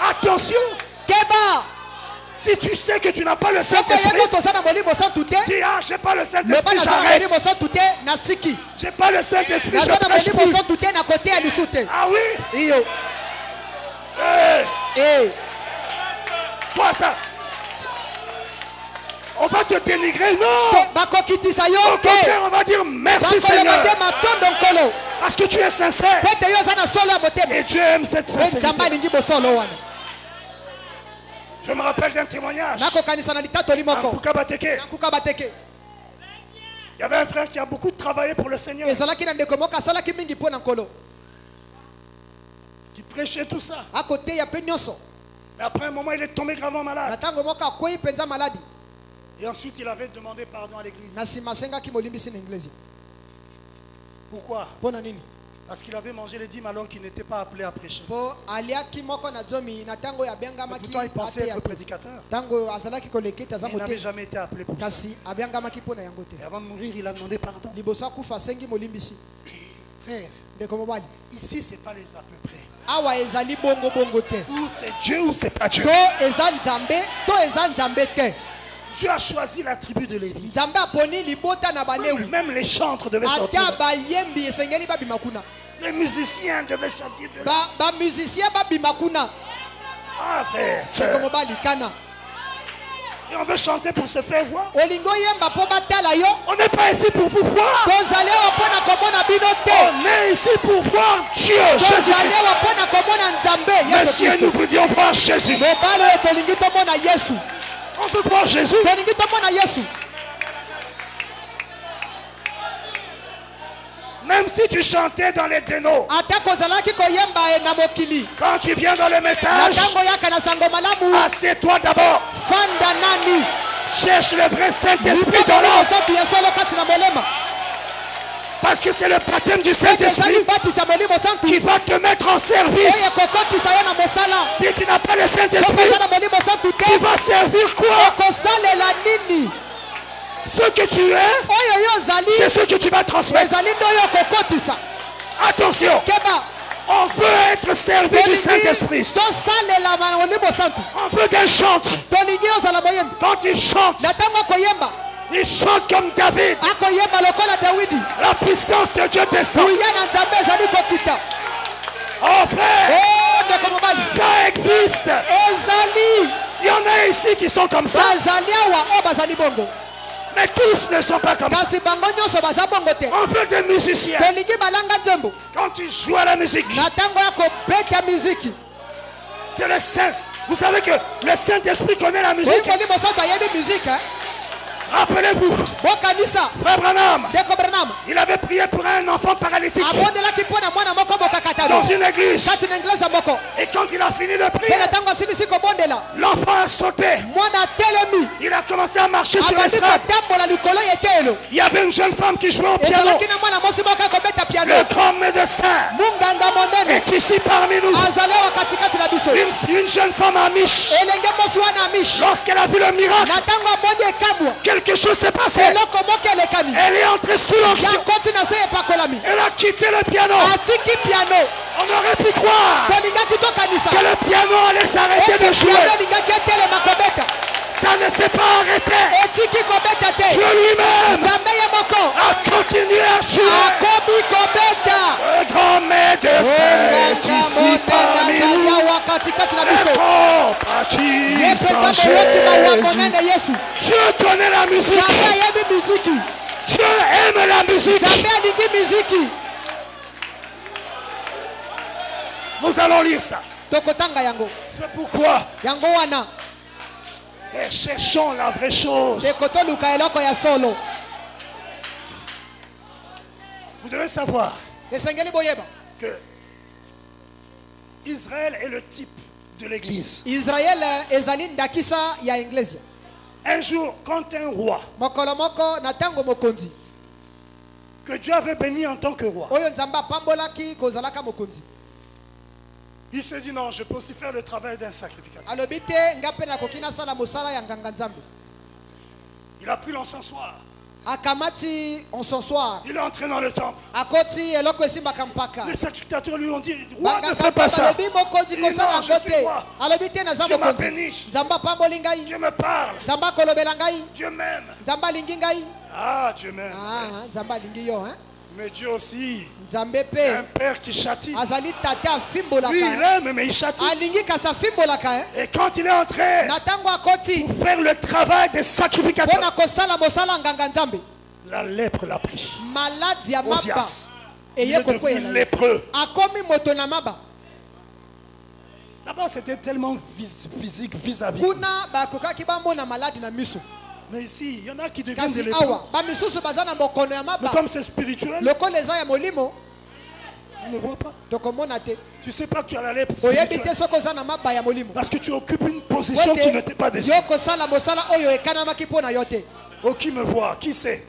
S2: Attention. Si tu sais que tu n'as pas le Saint-Esprit, dis ah, j'ai pas le Saint-Esprit, j'arrête. J'ai pas le Saint-Esprit, je prêche plus. Ah oui? Quoi ça? On va te dénigrer? Non. Au contraire, on va dire merci Seigneur. Parce que tu es sincère. Et Dieu aime cette sincérité. Je me rappelle d'un témoignage. À Kukabateke. Il y avait un frère qui a beaucoup travaillé pour le Seigneur. Qui prêchait tout ça. Mais après un moment, il est tombé gravement malade. Et ensuite, il avait demandé pardon à l'église. Pourquoi? Parce qu'il avait mangé les dîmes alors qu'il n'était pas appelé à prêcher. Pourtant, il pensait être prédicateur. Il n'avait jamais été appelé pour ça. Et avant de mourir, il a demandé pardon. Frère, ici, ce n'est pas les à peu près. Ou c'est Dieu ou c'est pas Dieu. Dieu a choisi la tribu de Lévi. Même les chantres devaient sortir. Les musiciens devaient sortir de là. Ah frère, sœur. Et on veut chanter pour se faire voir. On n'est pas ici pour vous voir. On est ici pour voir Dieu, Jésus-Christ. Messieurs, nous voulions voir Jésus. On veut voir Jésus. Même si tu chantais dans les dénos, quand tu viens dans le message, assieds-toi d'abord. Cherche le vrai Saint-Esprit dans l'homme. Parce que c'est le baptême du Saint-Esprit qui va te mettre en service. Si tu n'as pas le Saint-Esprit, tu vas servir quoi? Ce que tu es, c'est ce que tu vas transmettre. Attention, on veut être servi du Saint-Esprit. On veut qu'elle chante. Quand il chante, il chante comme David. La puissance de Dieu descend. Oh frère, ça existe. Il y en a ici qui sont comme ça. Mais tous ne sont pas comme ça. On veut des musiciens. Quand ils jouent à la musique, c'est le Saint. Vous savez que le Saint-Esprit connaît la musique. Rappelez-vous, Frère Branham, il avait prié pour un enfant paralytique dans une église. Et quand il a fini de prier, l'enfant a sauté. Il a commencé à marcher sur l'estrade. Il y avait une jeune femme qui jouait au piano. Le grand médecin est ici parmi nous. Une jeune femme amiche. Lorsqu'elle a vu le miracle, quelque chose s'est passé. Elle est entrée sous l'onction. Elle a quitté le piano. On aurait pu croire que le piano allait s'arrêter de jouer. Ça ne s'est pas arrêté. Dieu lui-même a continué à jouer. Le grand médecin est ici parmi nous. Les compatissent en Jésus. Dieu connaît la musique. Dieu aime la musique. Nous allons lire ça. C'est pourquoi. Et cherchons la vraie chose. Vous devez savoir que Israël est le type de l'église. Un jour, quand un roi que Dieu avait béni en tant que roi, il s'est dit non, je peux aussi faire le travail d'un sacrificateur. Il a pris l'encensoir. Il est entré dans le temple. Les sacrificateurs lui ont dit, roi, ne fais pas ça. Il dit non, je suis roi. Dieu m'a béni. Dieu me parle. Dieu m'aime. Ah, Dieu m'aime. Mais Dieu aussi, c'est un père qui châtie. Lui, il aime, mais il châtie. Et quand il est entré pour faire le travail des sacrificateurs, la lèpre l'a pris. Osias. Il est devenu lépreux. D'abord, c'était tellement physique vis-à-vis. Mais ici, il y en a qui deviennent des lépreux. Mais comme c'est spirituel, ils ne voient pas. Tu ne sais pas que tu as la lèpre spirituelle. Parce que tu occupes une position qui n'était pas destinée. Oh, qui me voit? Qui sait?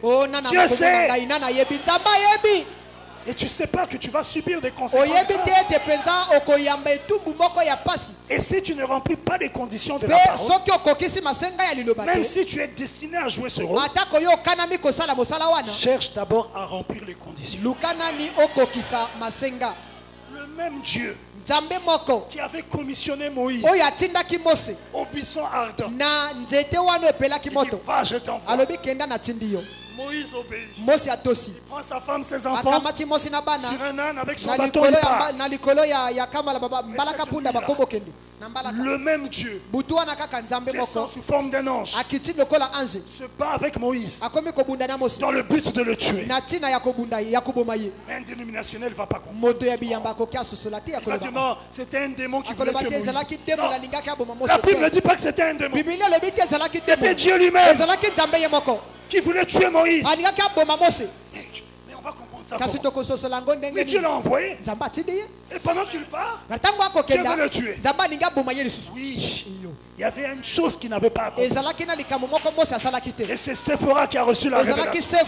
S2: Dieu sait. Et tu ne sais pas que tu vas subir des conséquences. Et si tu ne remplis pas les conditions de la parole, même si tu es destiné à jouer ce rôle, cherche d'abord à remplir les conditions. Le même Dieu qui avait commissionné Moïse au buisson ardent, il dit, va, je t'envoie. Moïse obéit. Il
S1: prend sa femme, ses enfants
S2: sur un âne avec son bâton, il part. Le même Dieu qui est sous forme d'un ange se bat avec Moïse dans le but de le tuer. Mais un dénominationnel ne va pas comprendre. Il va dire non, c'était un démon qui voulait tuer Moïse. Non. La Bible ne dit pas que c'était un démon. C'était Dieu lui-même qui voulait tuer Moïse. Mais on va comprendre ça comment? Mais Dieu l'a envoyé. Et pendant qu'il part, Dieu veut le tuer. Oui. Il y avait une chose qui n'avait pas accompli. Et c'est Séphora qui a reçu la révélation.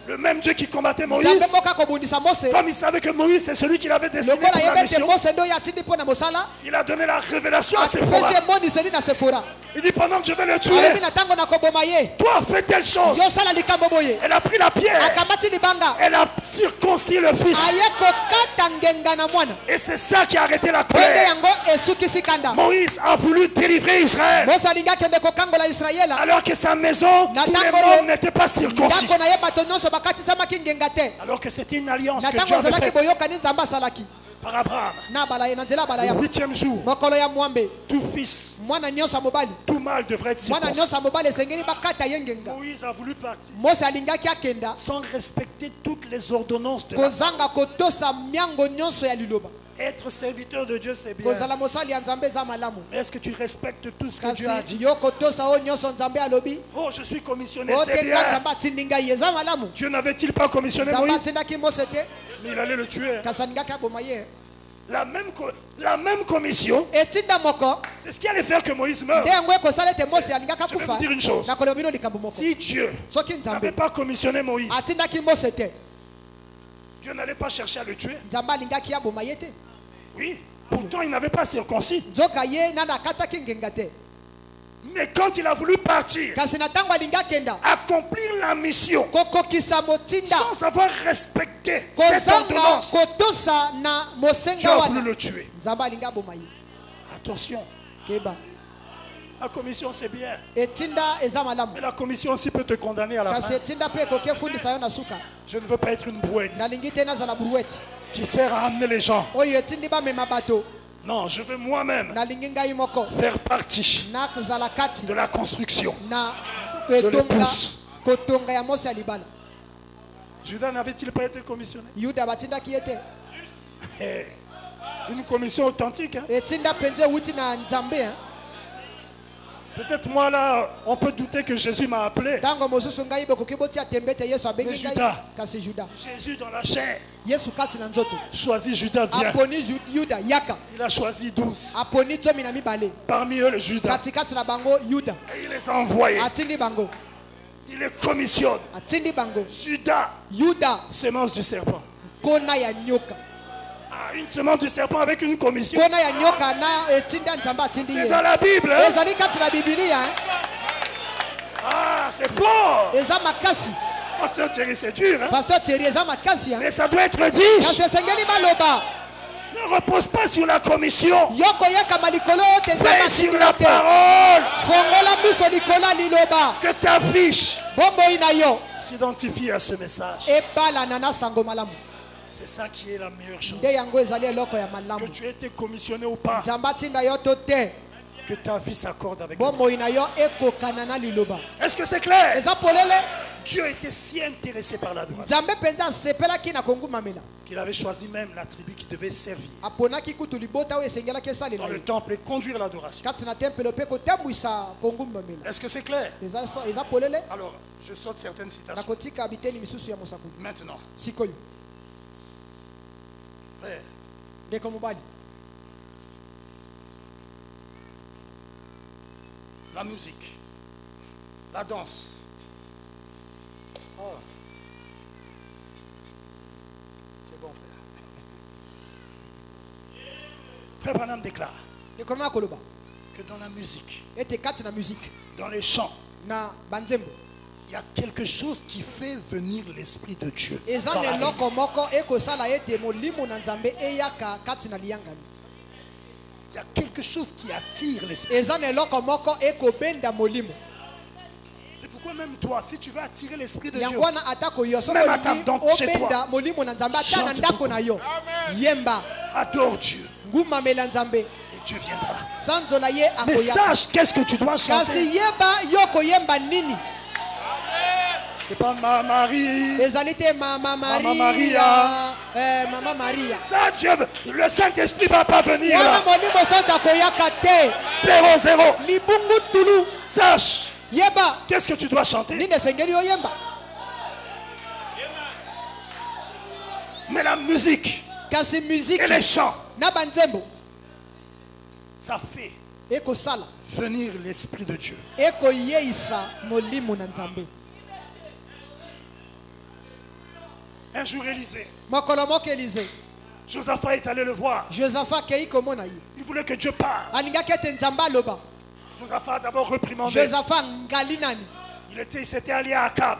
S2: Le même Dieu qui combattait Moïse, comme il savait que Moïse c'est celui qui l'avait destiné pour la mission, il a donné la révélation à Séphora. Il dit pendant que je vais le tuer, toi fais telle chose. Elle a pris la pierre. Elle a circoncis le fils. Et c'est ça qui a arrêté la colère. Moïse a voulu délivrer Israël alors que sa maison, tous les membres n'étaient pas circoncis. Alors que c'était une alliance que Dieu avait faite par Abraham. Le 8e jour, tout fils, tout mâle devrait être circoncis. Moïse a voulu partir sans respecter toutes les ordonnances de la Être serviteur de Dieu, c'est bien. Mais est-ce que tu respectes tout ce que Dieu a dit? Oh, je suis commissionné, c'est bien. Dieu n'avait-il pas commissionné Moïse? Mais il allait le tuer. La même commission, c'est ce qui allait faire que Moïse meure. Je vais vous dire une chose. Si Dieu n'avait pas commissionné Moïse, Dieu n'allait pas chercher à le tuer. Oui, pourtant il n'avait pas circoncis. Mais quand il a voulu partir, accomplir la mission, sans avoir respecté cette ordonnance, Dieu a voulu le tuer. Attention. La commission c'est bien. Mais la commission aussi peut te condamner à la fin. Je ne veux pas être une brouette qui sert à amener les gens. Non, je veux moi-même faire partie de la construction de l'épouse. Judas n'avait-il pas été commissionné? Une commission authentique. Peut-être moi là, on peut douter que Jésus m'a appelé. Mais Judas, Jésus dans la chair, choisi Judas, viens. Il a choisi 12. Parmi eux, le Judas. Et il les a envoyés. Il les commissionne. Judas, sémence du serpent. Une semence du serpent avec une commission. C'est dans la Bible. Ah, c'est fort. Pasteur Thierry, c'est dur. Mais ça doit être dit. Ne repose pas sur la commission. Fais sur la parole. Que ta fiche s'identifie à ce message. C'est ça qui est la meilleure chose. Que tu aies été commissionné ou pas, que ta vie s'accorde avec Dieu. Est-ce que c'est clair? Dieu était si intéressé par l'adoration qu'il avait choisi même la tribu qui devait servir dans le temple et conduire l'adoration. Est-ce que c'est clair? Alors, je saute certaines citations. Maintenant, frère, la musique, la danse. Oh. C'est bon, frère. Frère Branham déclare que dans la musique, dans les chants, il y a quelque chose qui fait venir l'Esprit de Dieu. Il y a quelque chose qui attire l'Esprit. C'est pourquoi même toi, si tu veux attirer l'esprit de Dieu, même à ta dans chez toi, chante beaucoup. Adore Dieu. Et Dieu viendra. Mais sache qu'est-ce que tu dois chanter. C'est pas Maman Marie. Maman Maria.
S1: Maman Maria.
S2: Ça, Dieu, le Saint-Esprit va pas venir là. 0-0. Sache. Qu'est-ce que tu dois chanter? Mais la musique et les chants, ça fait venir l'Esprit de Dieu. Un jour, Élisée, Josaphat est allé le voir. Il voulait que Dieu parle. Josaphat a d'abord reprimandé. Il s'était allié à Akab.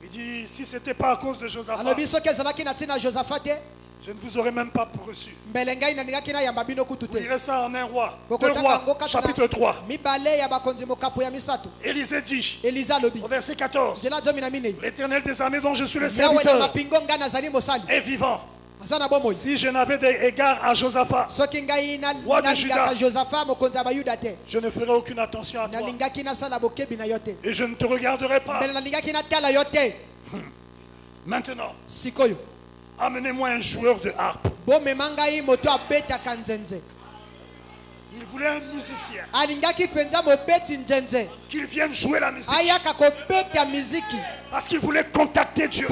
S2: Il dit, si ce n'était pas à cause de Josaphat, je ne vous aurais même pas reçu. Vous lirez ça en 1 roi. 2 rois, chapitre 3. Élisée dit, au verset 14, l'Éternel des armées dont je suis le serviteur est vivant. Si je n'avais d'égard à Josaphat, roi de Juda, je ne ferai aucune attention à toi. Et je ne te regarderai pas. Maintenant, amenez-moi un joueur de harpe. Il voulait un musicien. Qu'il vienne jouer la musique. Parce qu'il voulait contacter Dieu.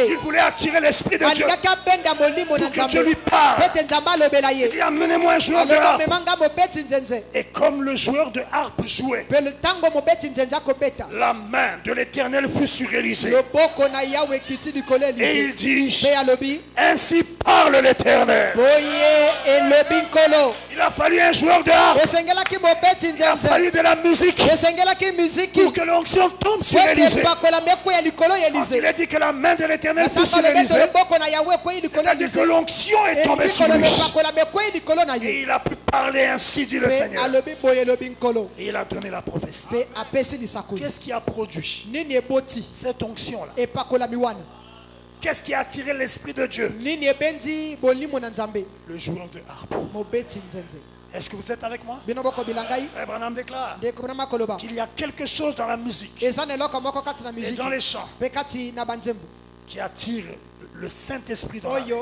S2: Il voulait attirer l'Esprit de Dieu. Pour que Dieu lui parle. Il dit, amenez-moi un joueur de harpe. Et comme le joueur de harpe jouait, la main de l'Éternel fut sur Élisée. Et il dit, ainsi parle l'Éternel. Il a fallu un joueur de harpe. Il a fallu de la musique pour que l'onction tombe sur Élisée. Quand il a dit que la main de l'Éternel fut sur Élisée, c'est-à-dire que l'onction est tombée sur lui. Et il a pu parler ainsi, dit le Seigneur. Et il a donné la prophétie. Qu'est-ce qui a produit cette onction-là? Qu'est-ce qui a attiré l'Esprit de Dieu? Le joueur de harpe. Est-ce que vous êtes avec moi? Frère Branham déclare qu'il y a quelque chose dans la musique et dans les chants qui attire le Saint-Esprit dans la vie.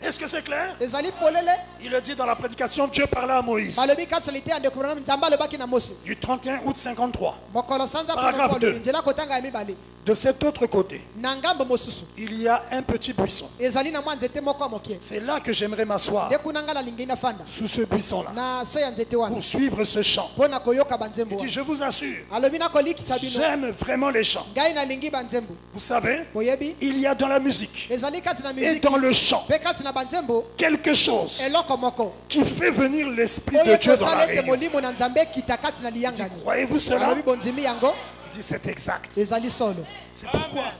S2: Est-ce que c'est clair? Il le dit dans la prédication, Dieu parlait à Moïse. Du 31 août 53. Paragraphe 2. De cet autre côté, il y a un petit buisson. C'est là que j'aimerais m'asseoir. Sous ce buisson-là. Pour suivre ce chant. Il dit, je vous assure, j'aime vraiment les chants. Vous savez, il y a dans la musique et dans le chant quelque chose qui fait venir l'Esprit de Dieu dans la réunion. Il dit, croyez-vous cela? Il dit, c'est exact. C'est pourquoi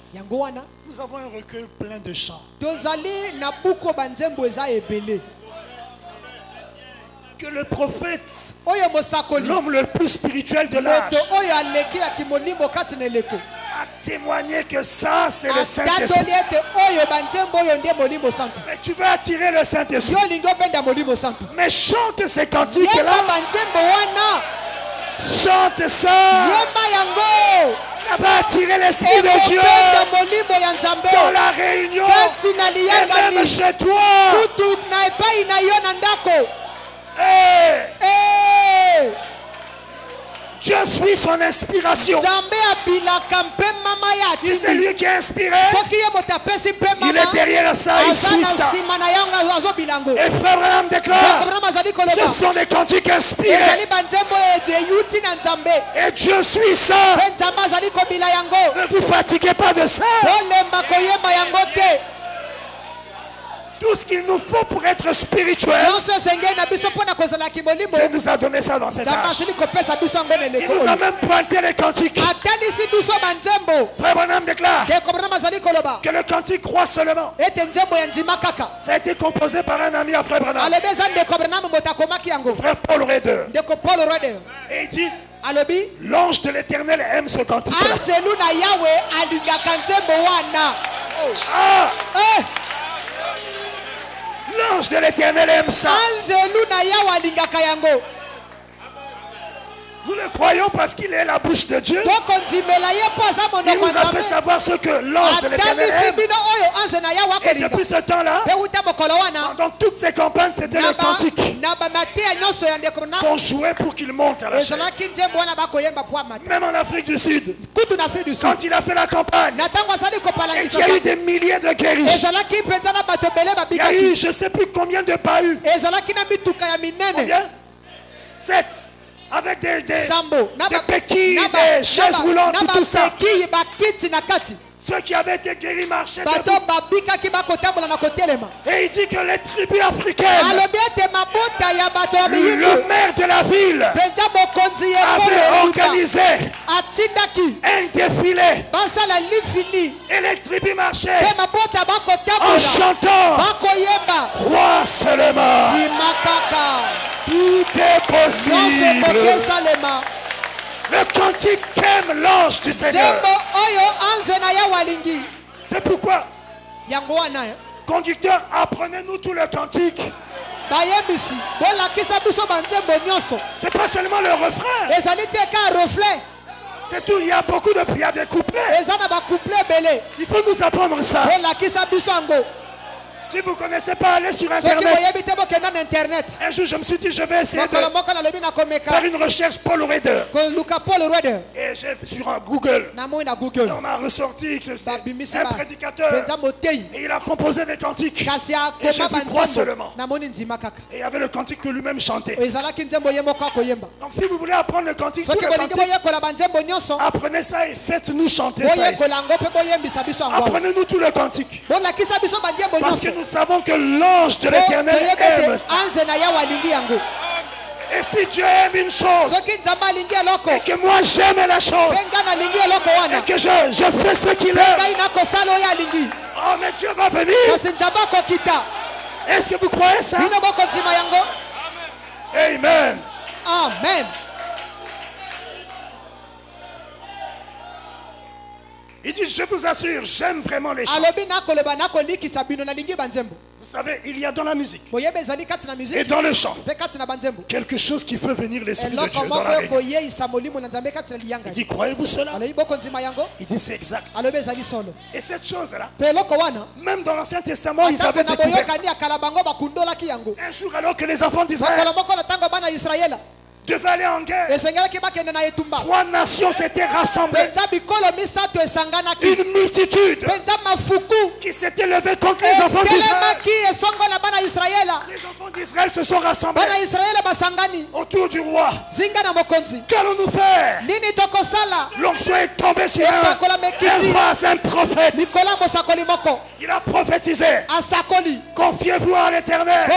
S2: nous avons un recueil plein de chants. Que le prophète, l'homme le plus spirituel de l'âge, a témoigné que ça c'est le Saint-Esprit. Mais tu veux attirer le Saint-Esprit. Mais chante ces cantiques-là. Chante ça. Ça va attirer l'Esprit de Dieu dans la réunion et même chez toi. Hey. Dieu suit son inspiration. Si c'est lui qui a inspiré, il est derrière ça, il suit ça. Et Frère Branham déclare, ce sont des cantiques inspirés. Et Dieu suit ça. Ne vous fatiguez pas de ça. Tout ce qu'il nous faut pour être spirituel, Dieu nous a donné ça dans cet âge. Il nous a même pointé les cantiques. Frère Branham déclare, que le cantique croit seulement. Ça a été composé par un ami à Frère Branham. Frère Paul Rader. Et il dit, l'ange de l'Éternel aime ce cantique. L'ange de l'Éternel aime ça. Nous le croyons parce qu'il est la bouche de Dieu. Il nous a fait savoir ce que l'ange de l'Éternel aime. Et depuis ce temps-là, dans toutes ces campagnes, c'était le cantique qu'on jouait pour qu'il monte à la chaîne. Même en Afrique du Sud, quand il a fait la campagne, et qu'il y a eu des milliers de guéris, il y a eu je ne sais plus combien de bahus. Combien? 7. Avec des béquilles, des chaises roulantes, tout ça. Ceux qui avaient été guéris marchaient debout. Et il dit que les tribus africaines, le maire de la ville avait organisé un défilé. Et les tribus marchaient en chantant. Crois seulement. Tout est possible. Le cantique aime l'ange du Seigneur. C'est pourquoi, conducteur, apprenez-nous tout le cantique. C'est pas seulement le refrain. C'est tout, il y a beaucoup de prières, des couplets. Il faut nous apprendre ça. Si vous ne connaissez pas, allez sur Internet. Un jour, je me suis dit, je vais essayer de faire une recherche Paul Rader. Et j'ai sur Google. On m'a ressorti que c'est un prédicateur. Et il a composé des cantiques. Et j'ai vu croire seulement. Et il y avait le cantique que lui-même chantait. Donc si vous voulez apprendre le cantique, tout le cantique, apprenez ça et faites-nous chanter ça ici. Apprenez-nous tout le cantique. Parce que nous savons que l'ange de l'Éternel aime ça. Et si Dieu aime une chose, et que moi j'aime la chose, et que je fais ce qu'il aime, oh mais Dieu va venir. Est-ce que vous croyez ça? Amen.
S1: Amen.
S2: Il dit, je vous assure, j'aime vraiment les chants. Vous savez, il y a dans la musique et dans le chant quelque chose qui fait venir l'Esprit de Dieu dans la réunion. Il dit, croyez-vous cela? Il dit, c'est exact. Et cette chose-là, même dans l'Ancien Testament, ils avaient découvert ça. Un jour, alors que les enfants d'Israël devaient aller en guerre, 3 nations s'étaient rassemblées. Une multitude qui s'était levée contre les enfants d'Israël. Les enfants d'Israël se sont rassemblés autour du roi. Qu'allons-nous faire? L'onction est tombée sur un vase, un prophète. Il a prophétisé. Confiez-vous en l'Éternel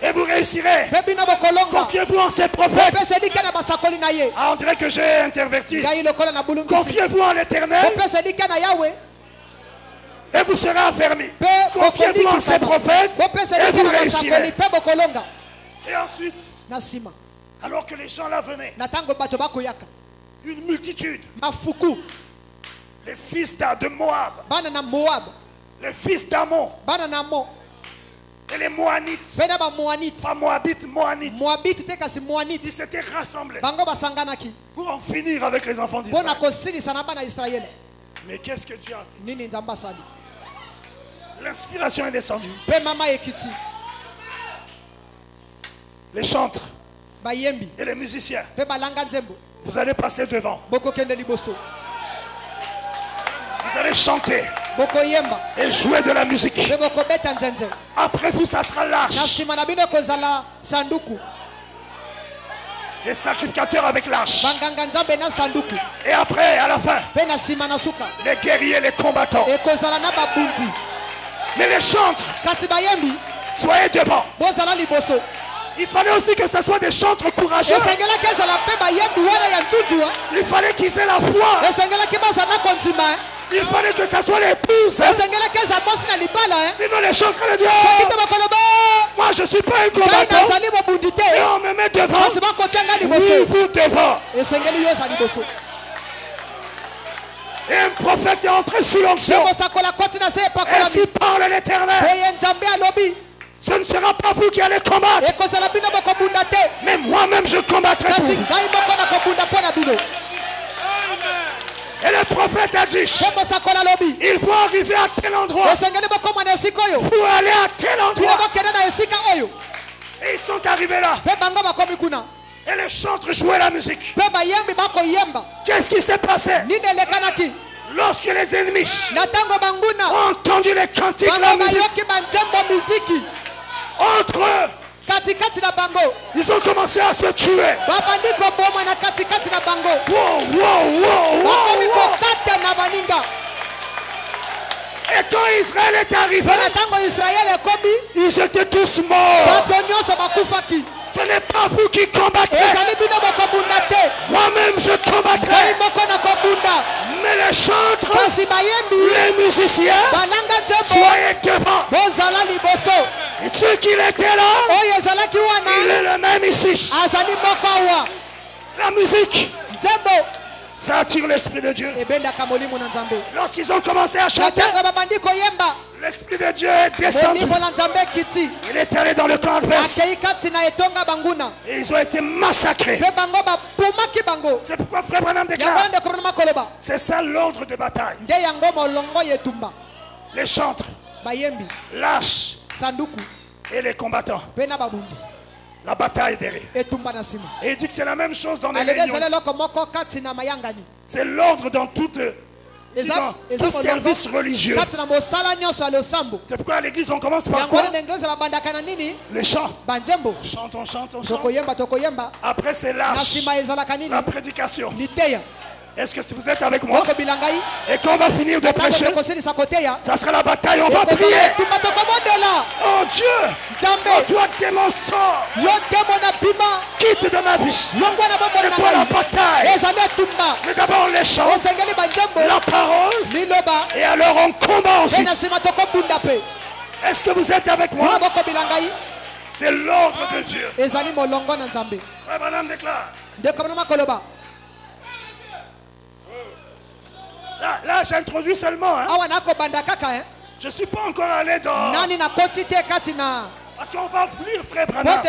S2: et vous réussirez. Confiez-vous en ces prophètes. Ah, on dirait que j'ai interverti. Confiez-vous en l'Éternel et vous serez affermis. Confiez-vous en ces prophètes et vous réussirez. Et ensuite, alors que les gens là venaient, une multitude, les fils de Moab, les fils d'Ammon et les Moanites, pas Moabites, Moanites, ils s'étaient rassemblés pour en finir avec les enfants d'Israël. Mais qu'est-ce que Dieu a fait? L'inspiration est descendue. Les chantres et les musiciens, vous allez passer devant. Vous allez chanter et jouer de la musique. Après vous, ça sera l'arche. Les sacrificateurs avec l'arche. Et après, à la fin, les guerriers, les combattants. Mais les chantres, soyez devant. Il fallait aussi que ce soit des chantres courageux. Il fallait qu'ils aient la foi. Il fallait que ça soit l'épouse. Sinon les chants allaient dire, moi je ne suis pas un combattant. Et on me met devant. Oui, vous devant. Et un prophète est entré sous l'onction. Ainsi parle l'Éternel. Ce ne sera pas vous qui allez combattre. Mais moi-même je combattrai pour vous. Et le prophète a dit, il faut arriver à tel endroit. Il faut aller à tel endroit. Et ils sont arrivés là. Et les chantres jouaient la musique. Qu'est-ce qui s'est passé? Lorsque les ennemis ont entendu les cantiques, la musique, entre eux, ils ont commencé à se tuer. Et quand Israël est arrivé, ils étaient tous morts. Ce n'est pas vous qui combattrez. Moi-même je combattrai. Mais les chantres, les musiciens, soyez devant. Et ceux qui étaient là, il est le même ici. La musique, ça attire l'Esprit de Dieu. Lorsqu'ils ont commencé à chanter, l'Esprit de Dieu est descendu. Il est allé dans le camp adverse. Et ils ont été massacrés. C'est pourquoi Frère Branham déclare, c'est ça l'ordre de bataille. Les chantres, l'arche et les combattants. La bataille derrière. Et il dit que c'est la même chose dans les réunions. C'est l'ordre dans tout service religieux. C'est pourquoi à l'église on commence par quoi? Les chants. Chantons, chantons, chantons. Après c'est l'arche, la prédication. Est-ce que si vous êtes avec moi? Et quand on va finir de prêcher, ça sera la bataille, on va prier. Oh Dieu, oh toi démon sort. Quitte de ma vie. C'est quoi la bataille? Mais d'abord les chants, la parole, et alors on combat ensuite. Est-ce que vous êtes avec moi? C'est l'ordre de Dieu. Frère Branham déclare. Là j'introduis seulement. Je ne suis pas encore allé dans... Parce qu'on va lire Frère Branham.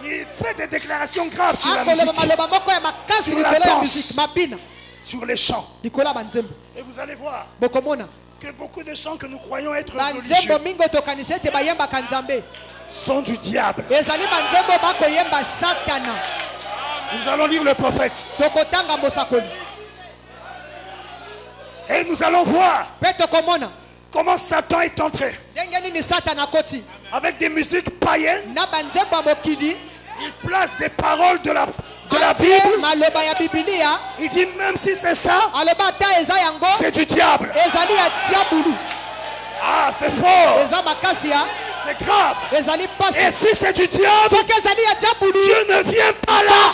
S2: Il fait des déclarations graves sur la musique, sur la danse, sur les chants. Et vous allez voir que beaucoup de chants que nous croyons être religieux sont du diable. Nous allons lire le prophète. Et nous allons voir comment Satan est entré avec des musiques païennes. Il place des paroles de la Bible. Il dit même si c'est ça, c'est du diable. Ah, c'est fort. C'est grave. Et si c'est du diable, Dieu ne vient pas là.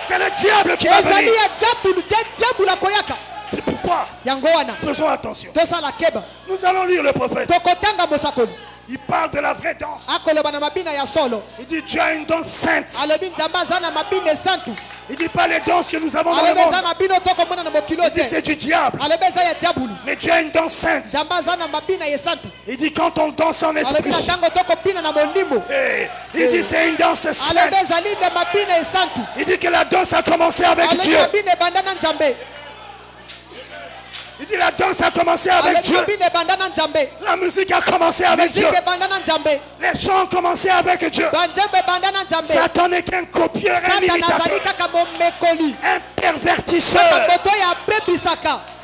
S2: C'est le diable qui va venir. C'est pourquoi faisons attention. Nous allons lire le prophète. Il parle de la vraie danse. Il dit Dieu a une danse sainte. Il ne dit pas les danses que nous avons dans le monde. Il dit c'est du diable. Mais Dieu a une danse sainte. Il dit quand on danse en esprit. Il dit c'est une danse sainte. Il dit que la danse a commencé avec Dieu. Il dit la danse a commencé avec Dieu. La musique a commencé avec Dieu. Les chants ont commencé avec Dieu. Satan n'est qu'un copieur, un imitateur, un pervertisseur.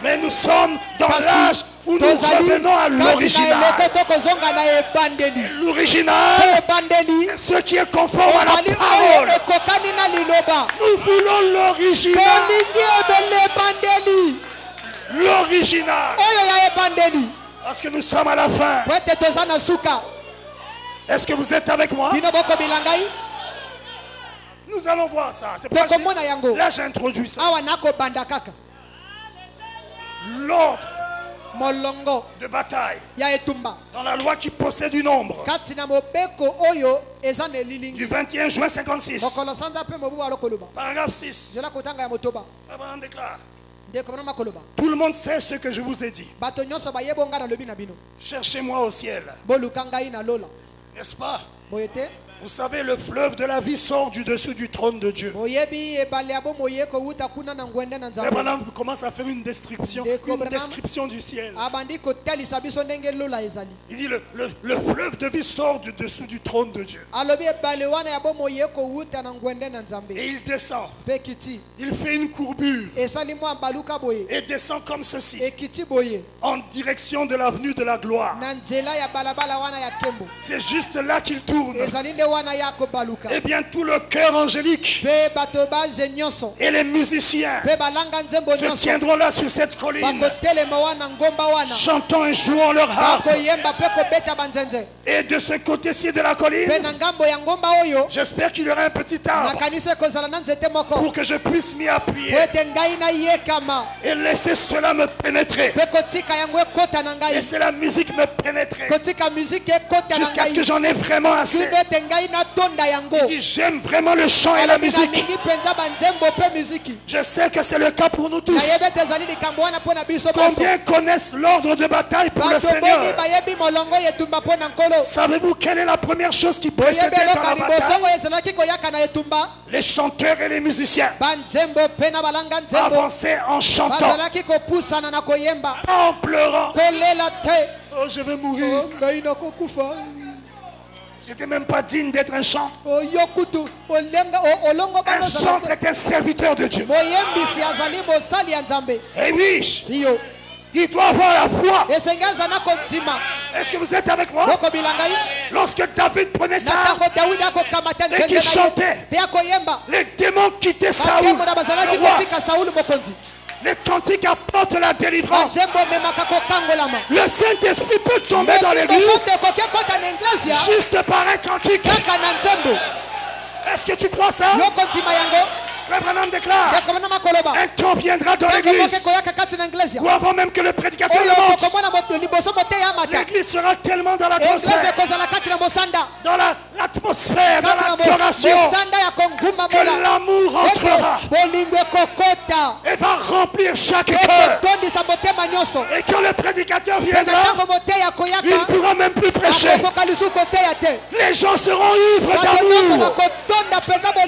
S2: Mais nous sommes dans l'âge où nous revenons à l'original. L'original, c'est ce qui est conforme à la parole. Nous voulons l'original. L'original. Parce que nous sommes à la fin. Est-ce que vous êtes avec moi? Nous allons voir ça. C'est pas là j'introduis ça. l'ordre de bataille dans la loi qui possède du nombre du 21 juin 56. Paragraphe 6. Abraham déclare: tout le monde sait ce que je vous ai dit. Cherchez-moi au ciel. N'est-ce pas? Vous savez, le fleuve de la vie sort du dessus du trône de Dieu. Abraham commence à faire une description du ciel. Il dit le fleuve de vie sort du dessous du trône de Dieu. Et il descend. Il fait une courbure et descend comme ceci, en direction de l'avenue de la gloire. C'est juste là qu'il tourne. Et bien tout le chœur angélique et les musiciens se tiendront là sur cette colline, chantant et jouant leur harpe. Et de ce côté-ci de la colline, j'espère qu'il y aura un petit arbre pour que je puisse m'y appuyer et laisser cela me pénétrer. Laisser la musique me pénétrer jusqu'à ce que j'en ai vraiment assez. Il dit: j'aime vraiment le chant et la musique. Je sais que c'est le cas pour nous tous. Combien connaissent l'ordre de bataille pour le Seigneur? Savez-vous quelle est la première chose qui précédait dans la bataille? Les chanteurs et les musiciens avançaient en chantant, pas en pleurant. Oh, je vais mourir. J'étais même pas digne d'être un chantre. Un chantre est un serviteur de Dieu. Et oui, il doit avoir la foi. Est-ce que vous êtes avec moi? Lorsque David prenait sa harpe et qu'il chantait, les démons quittaient Saoul, le roi. Les cantiques apportent la délivrance. Le Saint-Esprit peut tomber dans l'église juste par un cantique. Est-ce que tu crois ça? Frère Branham déclare: un temps viendra dans l'église où avant même que le prédicateur ne monte, l'église sera tellement dans l'atmosphère, dans l'adoration, que l'amour entrera et va remplir chaque cœur. Et quand le prédicateur viendra, il ne pourra même plus prêcher. Les gens seront ivres d'amour.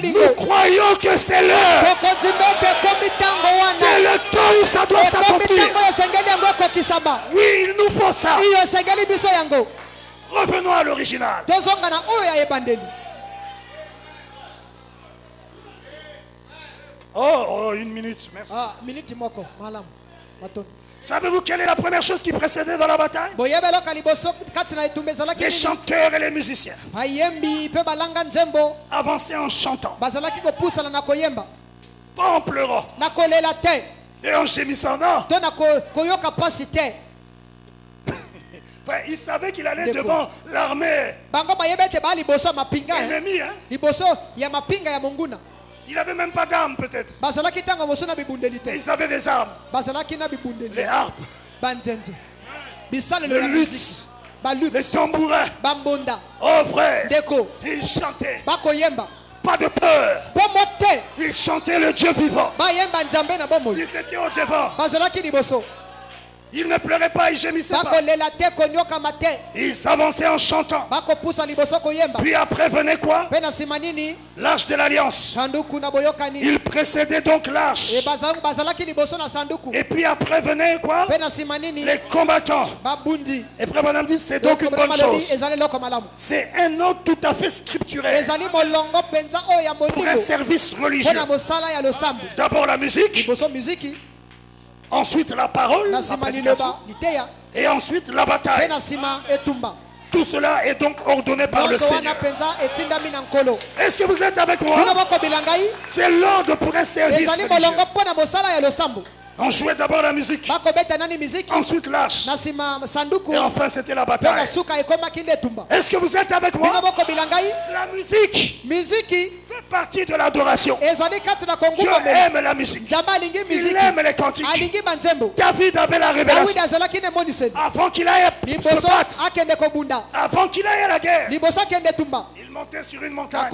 S2: Nous croyons que c'est l'heure. C'est le temps où ça doit s'accomplir. Oui, il nous faut ça. Revenons à l'original. Oh, une minute, merci. Savez-vous quelle est la première chose qui précédait dans la bataille? Les chanteurs et les musiciens avançaient en chantant, pas en pleurant et en gémissant, non. Il savait qu'il allait devant l'armée ennemie, hein? Il n'avait même pas d'armes peut-être. Mais ils avaient des armes. Les harpes, le luth, les tambourins. Oh frère, ils chantaient. Pas de peur. Ils chantaient le Dieu vivant. Ils étaient au devant. Ils ne pleuraient pas, ils gémissaient pas. Ils avançaient en chantant. Puis après venait quoi? L'arche de l'alliance. Ils précédaient donc l'arche. Et puis après venait quoi? Les combattants. Et Frère Branham dit: c'est donc une bonne chose. C'est un ordre tout à fait scripturel pour un service religieux. D'abord la musique, ensuite la parole, la prédication, et ensuite la bataille. Tout cela est donc ordonné par le Seigneur. Est-ce que vous êtes avec moi? C'est l'ordre pour un service religieux. On jouait d'abord la musique, ensuite l'arche, et enfin c'était la bataille. Est-ce que vous êtes avec moi? La musique fait partie de l'adoration. Dieu aime la musique. Il aime les cantiques. David avait la révélation. Avant qu'il aille se battre, avant qu'il aille à la guerre, il montait sur une montagne.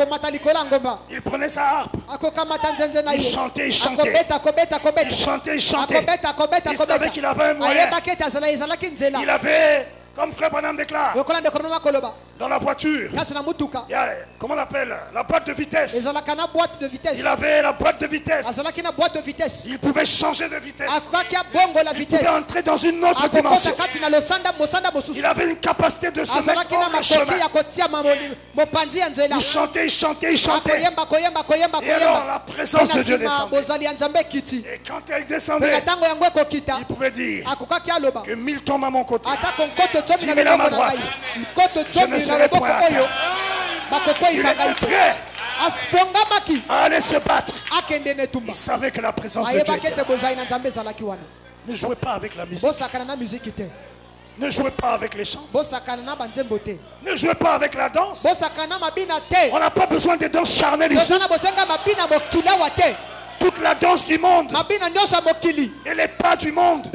S2: Il prenait sa harpe. Il chantait, il chantait. Il chantait, il chantait. Il savait qu'il avait un moyen. Il avait, comme Frère Branham déclare, dans la voiture, il y a, comment on appelle, la boîte de vitesse. Il avait la boîte de vitesse. Il pouvait changer de vitesse. Il pouvait entrer dans une autre dimension. Il avait une capacité de se mettre hors le chemin. Il chantait, il chantait, il chantait. Et alors la présence de Dieu descendait. Et quand elle descendait, il pouvait dire que 1000 tombent à mon côté, 10 000 à ma droite. Je ne serai point atteint. Il était prêt à aller se battre. Il savait que la présence de Dieu était là. Ne jouez pas avec la musique. Ne jouez pas avec les chants. Ne jouez pas avec la danse. On n'a pas besoin de danse charnelle ici. Toute la danse du monde et les pas du monde.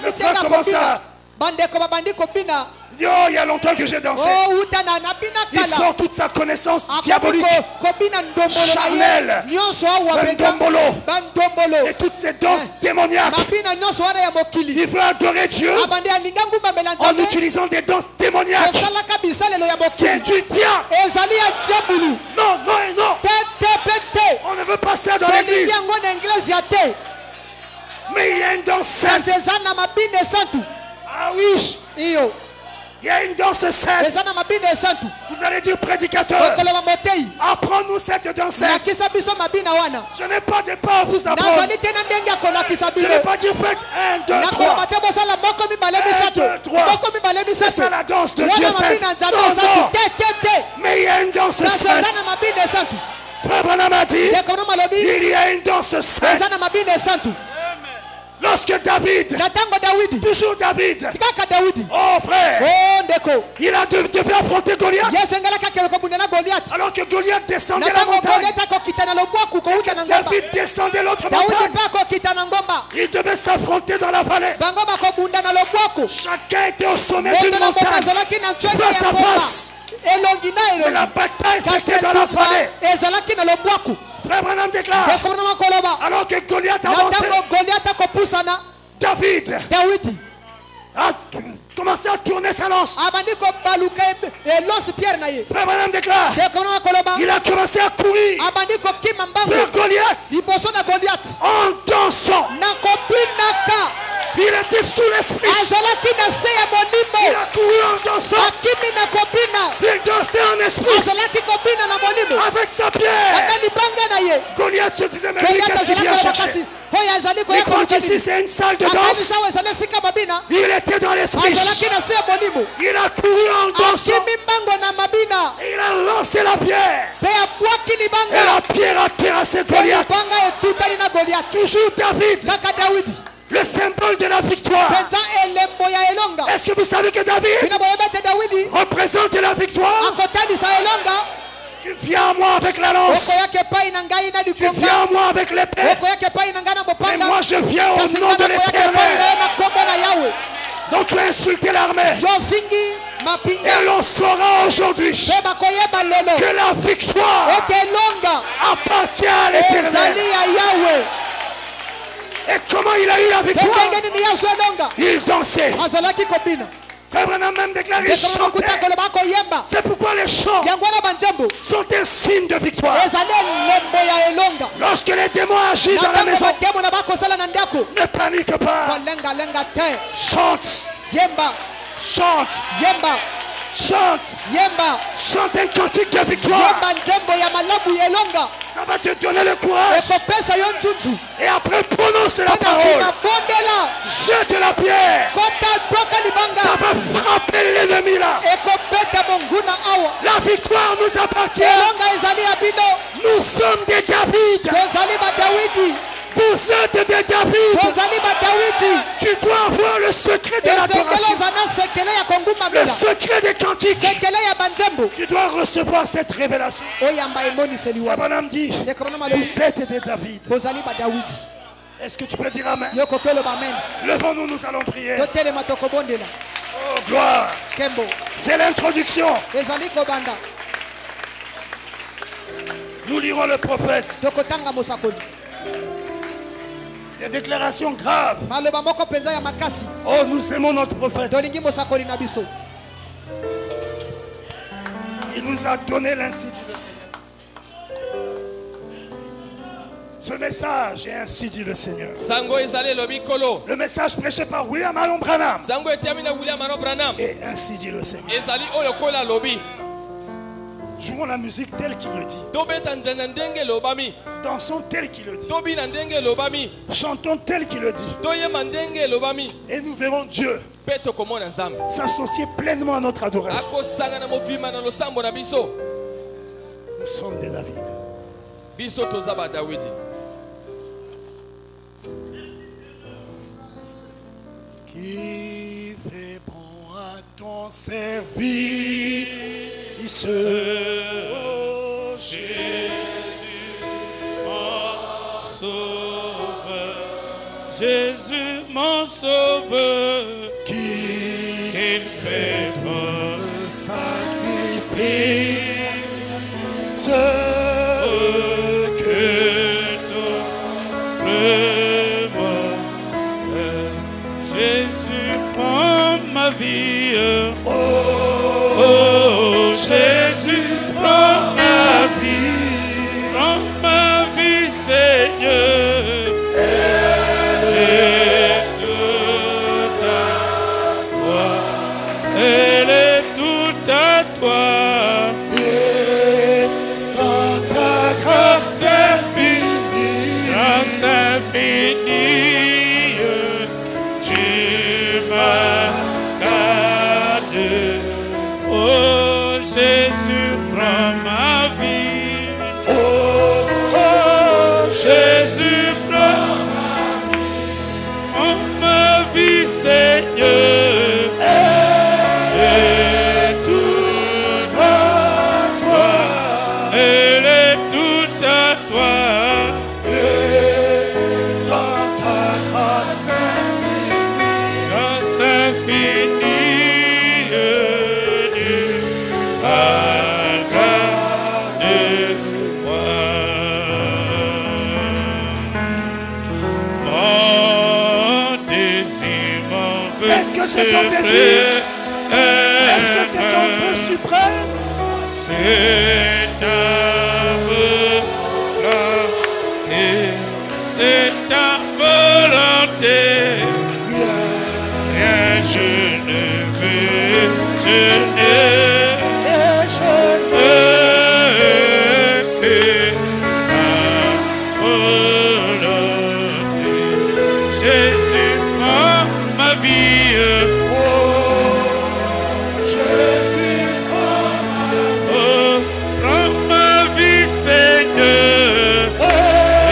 S2: Le frère commence à... Yo, il y a longtemps que j'ai dansé. Il sort toute sa connaissance diabolique, charnelle, bandombolo, et toutes ces danses démoniaques. Il veut adorer Dieu en utilisant des danses démoniaques. C'est du diable. Non, non et non. On ne veut pas ça dans l'église. Mais il y a une danse sainte. Ah oui. Il y a une danse sainte. Vous allez dire, prédicateur, apprends-nous cette danse sainte. Je n'ai pas de pas à vous apprendre. Je n'ai pas dit faites 1, 2, 3. 1, 2, 3. C'est ça la danse de Dieu sainte. Non, non. Mais il y a une danse sainte. Frère Branham a dit, il y a une danse sainte. Lorsque David, toujours David, oh frère, il a devait affronter Goliath. Alors que Goliath descendait la montagne, David descendait l'autre montagne. Il devait s'affronter dans la vallée. Chacun était au sommet d'une montagne, face à face. Mais la bataille c'était dans la vallée. Frère Branham déclare, alors que Goliath avançait, David a commencé à tourner sa lance. Frère Branham déclare, il a commencé à courir vers Goliath en dansant. Il était sous l'esprit. Il a couru en dansant. Il dansait en esprit. Avec sa pierre. Goliath se disait, mais lui, qu'est-ce qu'il vient chercher? Mais quand ici c'est une salle de danse, il était dans l'esprit. Il a couru en dansant. Et il a lancé la pierre. Et la pierre a terrassé Goliath. Toujours David, le symbole de la victoire. Est-ce que vous savez que David représente la victoire? Tu viens à moi avec la lance. Tu viens à moi avec l'épée. Et moi je viens au nom de l'Éternel. Donc tu as insulté l'armée. Et l'on saura aujourd'hui que la victoire appartient à l'Éternel. Et comment il a eu la victoire? Il dansait. Frère Branham même déclaré, il chantait. C'est pourquoi les chants sont un signe de victoire. Lorsque les démons agissent dans la maison, ne panique pas. Chante. Chante. Chante. Chante un cantique de victoire. Ça va te donner le courage. Et après prononce la parole. Jette la pierre. Ça va frapper l'ennemi là. La victoire nous appartient. Nous sommes des David. Vous êtes des David. Tu dois avoir le secret de l'adoration. Le secret des cantiques. Tu dois recevoir cette révélation. Abraham dit, vous êtes des David. Est-ce que tu peux dire Amen? Levons-nous, nous allons prier. Oh, gloire. C'est l'introduction. Nous lirons le prophète. Des déclarations graves. Oh, nous aimons notre prophète. Il nous a donné l'ainsi dit le Seigneur. Ce message est ainsi dit le Seigneur. Le message prêché par William Marion Branham. Et ainsi dit le Seigneur. Jouons la musique telle qu'il le dit. Dansons tel qu'il le dit. Chantons tel qu'il le dit. Et nous verrons Dieu s'associer pleinement à notre adoration. Nous sommes des David. Qui fait bon à ton service, oh Jésus,
S3: mon sauveur, Jésus, mon sauveur, qui fait ton sacrifice, que t'offre mon cœur. Jésus, prends ma vie. Oh, Jésus, prends ma vie, Seigneur. Elle est toute à toi. Elle est toute à toi. Et dans ta grâce infinie, tu m'as gardé. Oh Jésus, prends ma vie. Oh, Jésus, prends ma vie, Seigneur. Elle est toute à toi. Elle est toute à toi. Et dans ta grâce infinie,
S2: est-ce que c'est ton désir? Est-ce que c'est ton vœu suprême?
S3: C'est ta volonté. C'est ta volonté. Rien je ne veux, je ne que ta volonté. Jésus, prends ma vie. Oh, Jésus, prends ma vie, Seigneur.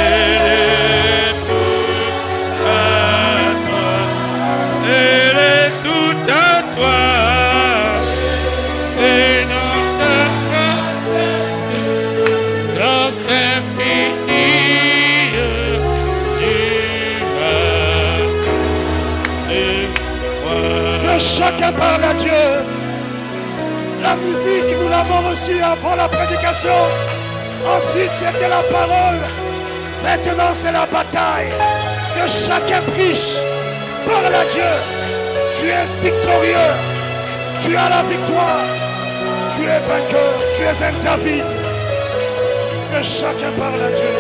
S3: Elle est toute à toi. Elle est toute à toi. Et dans ta grâce infinie, tu vas.
S2: Que chacun parle à Dieu. La musique, nous l'avons reçue avant la prédication. Ensuite, c'était la parole. Maintenant, c'est la bataille. Que chacun prêche. Parle à Dieu. Tu es victorieux. Tu as la victoire. Tu es vainqueur. Tu es un David. Que chacun parle à Dieu.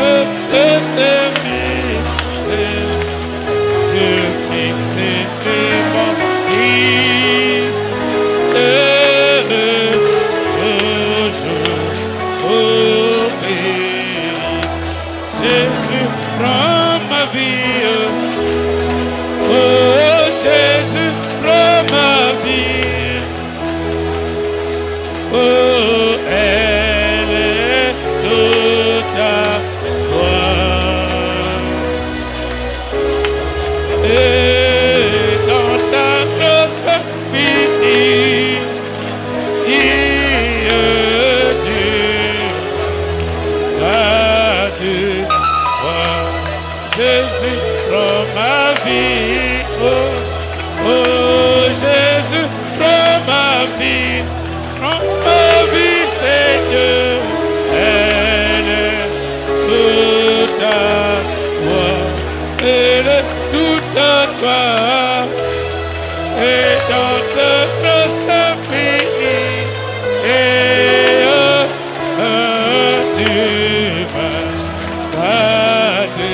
S3: veux te servir. Se fixer sur mon lit. Jésus, prends ma vie. Oh Jésus, prends ma vie. Oh, elle est toute à toi. Et dans ta grâce finie, Jésus, prends ma vie. Oh, oh, Jésus, prends ma vie. Prends ma vie, Seigneur. Elle est toute à toi. Elle est toute à toi. Et dans ta grâce infinie. Et tu m'as gardé.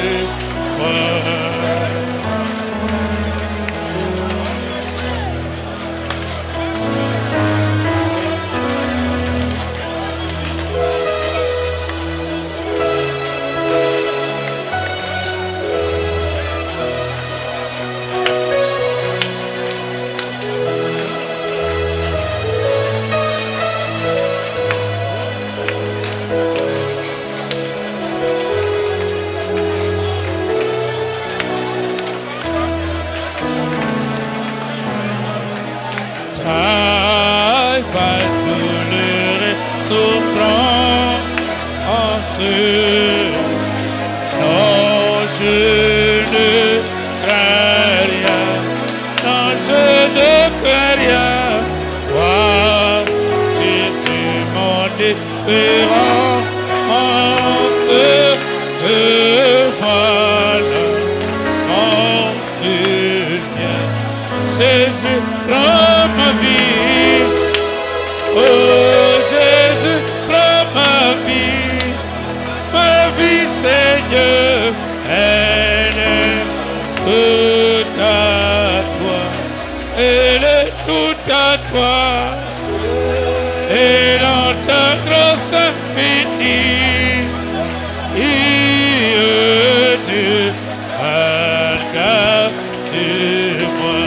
S3: Non, je ne crains rien. Non, je ne crains rien. Toi, Jésus, mon espérance, voilà mon Seigneur. Jésus, prends ma vie. Oh, Jésus, prends ma vie. Ma vie, Seigneur, elle est toute à toi. Elle est toute à toi. Et dans ta grâce infinie, Dieu a gardé moi.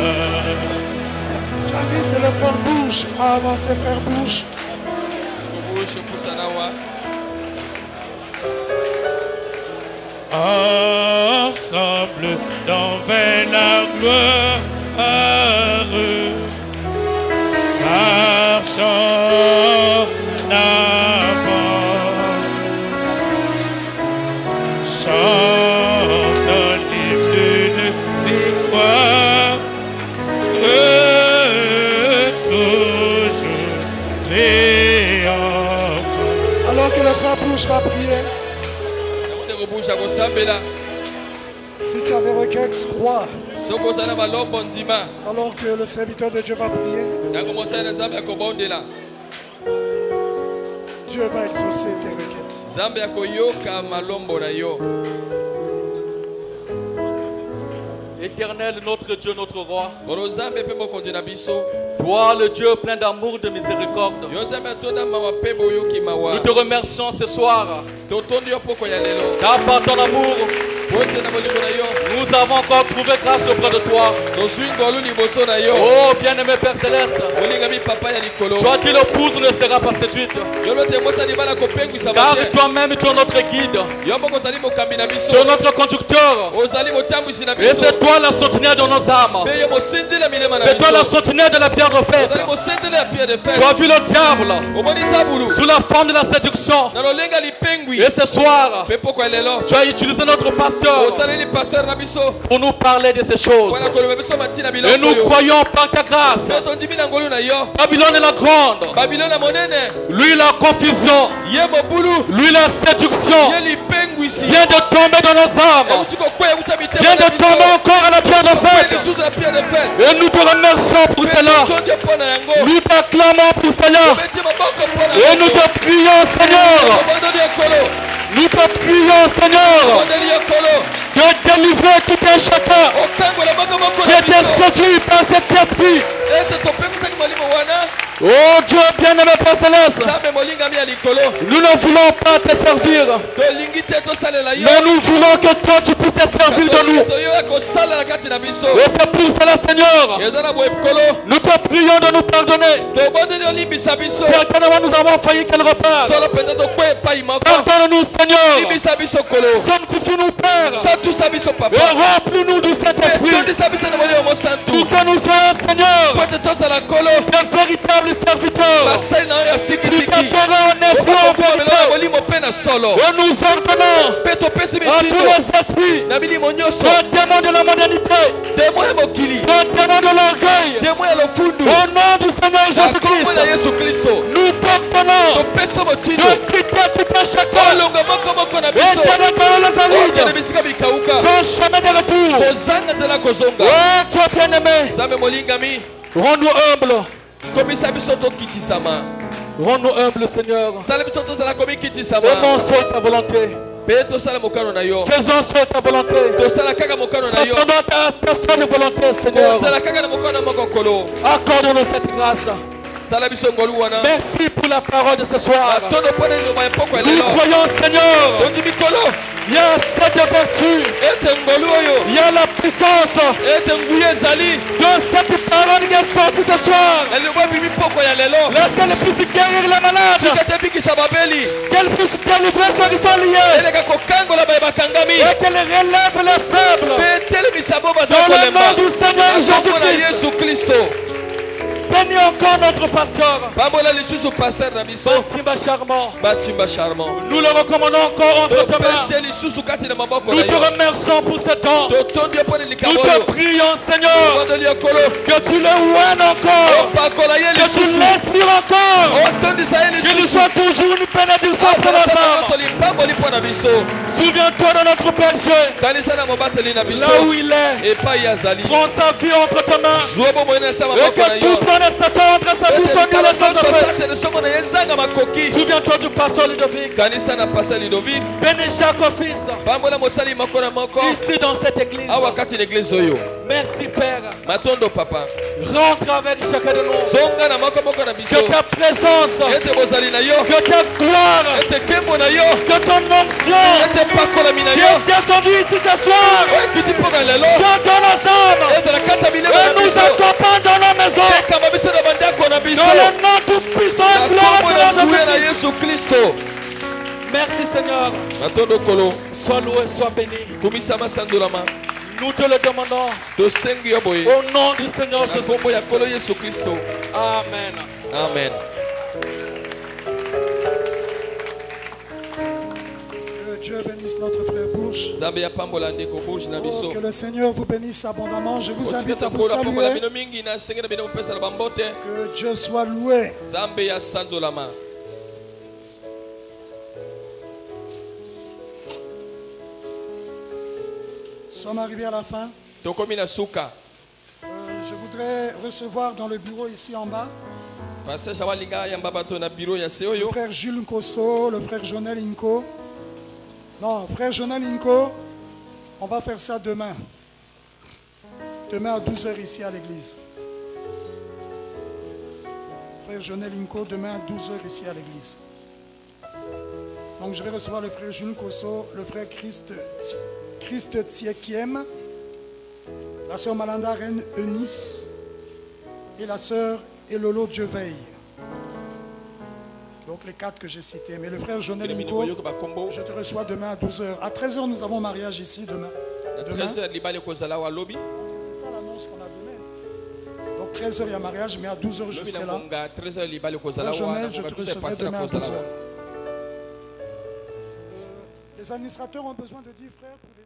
S2: J'invite le frère Bouche à avancer, frère Bouche.
S3: Ensemble dans vers la gloire, marchons avant, chantons l'hymne de victoire, toujours triomphant.
S2: Alors que le frère Bouche va prier, si tu as des requêtes, crois. Alors que le serviteur de Dieu va prier, Dieu va exaucer tes requêtes.
S4: Éternel, notre Dieu, notre roi, toi, le Dieu plein d'amour, de miséricorde, nous te remercions ce soir car par ton amour nous avons encore trouvé grâce auprès de toi. Oh bien-aimé Père Céleste, toi qui l'épouse ne sera pas séduite, car toi-même tu es notre guide, tu es notre conducteur, et c'est toi la soutenue de nos âmes, c'est toi la soutenue de la pierre de fer. Tu as vu le diable sous la forme de la séduction, et ce soir tu as utilisé notre pasteur pour nous parler de ces choses. Et nous croyons par ta grâce. Babylone est la grande, lui la confusion, lui la séduction vient de tomber dans nos âmes, vient de tomber encore à la pierre de fer. Et nous te remercions pour cela, nous t'acclamons pour cela, et nous te prions, Seigneur, Nous te prions, Seigneur, de délivrer tout un chacun qui était séduit par cet esprit. Oh Dieu bien-aimé Père Céleste, nous ne voulons pas te servir, mais nous voulons que toi tu puisses te servir de nous. Et c'est pour cela, Seigneur, nous te prions de nous pardonner. Certainement nous avons failli qu'elle repart. Pardonne-nous, Seigneur. Sanctifie-nous, Père, et remplis-nous de cet esprit pour que nous soyons, Seigneur, de véritables serviteurs qui t'adorent en esprit en vérité. Et nous ordonnons à tous les esprits, les démons de la modernité, les démons de l'orgueil, au nom du Seigneur Jésus-Christ, nous t'ordonnons de quitter tout un chacun et de donner les avides sans chemin de retour. Oh Dieu bien-aimé, rends-nous humbles. Rends-nous humbles, Seigneur. Aimons seul ta volonté. Faisons seul ta volonté. S'attendons à ta seule volonté, Seigneur. Accorde-nous cette grâce. Merci pour la parole de ce soir. Nous croyons, Seigneur, il y a cette vertu, il y a la puissance de cette parole qui est sortie ce soir. Laisse-qu'elle puisse guérir les malades, qu'elle puisse délivrer ceux qui sont liés, et qu'elle relève les faibles. Dans le nom du Seigneur Jésus-Christ. Bénis encore notre pasteur. Batimba charmant. Nous le recommandons encore entre tes mains. Nous te remercions pour ce temps. Nous te prions, Seigneur, que tu le ouènes encore, que tu l'inspires encore, qu'il soit toujours une bénédiction pour nos âmes. Souviens-toi de notre péché, là où il est. Prends sa vie entre tes mains et que tout plan de Satan entre sa vie soit nul et sans effet. Souviens-toi du pasteur Ludovic. Bénis chaque fils ici dans cette église. Merci Père. Rentre avec chacun de nous. Que ta présence, que ta gloire, que ton onction qui est descendue ici ce soir soit dans nos âmes et nous accompagne dans nos maisons. Dans le nom tout puissant et gloire de Jésus-Christ. Merci Seigneur. Sois loué, sois béni. Nous te le demandons au nom du Seigneur Jésus-Christ. Amen.
S3: Amen.
S2: Que Dieu bénisse notre frère Bourges. Oh, que le Seigneur vous bénisse abondamment. Je vous invite à vous saluer. Que Dieu soit loué. Nous sommes arrivés à la fin. Je voudrais recevoir dans le bureau ici en bas le frère Jules Nkoso, le frère Jonel Inko. Non, frère Jonel Inko, on va faire ça demain. Demain à 12h ici à l'église. Frère Jonel Inko, demain à 12h ici à l'église. Donc je vais recevoir le frère Jules Nkoso, le frère Christ Tsiekiem, la sœur Malanda Reine Eunice et la sœur Elolo Dieveille. Donc les 4 que j'ai cités. Mais le frère Jonel Inko, je te reçois demain à 12h. À 13h, nous avons mariage ici demain. C'est ça l'annonce qu'on a donnée. Donc 13h, il y a mariage, mais à 12h, je serai là. Frère Jonel, je te recevrai demain à 12h. Les administrateurs ont besoin de 10 frères pour des...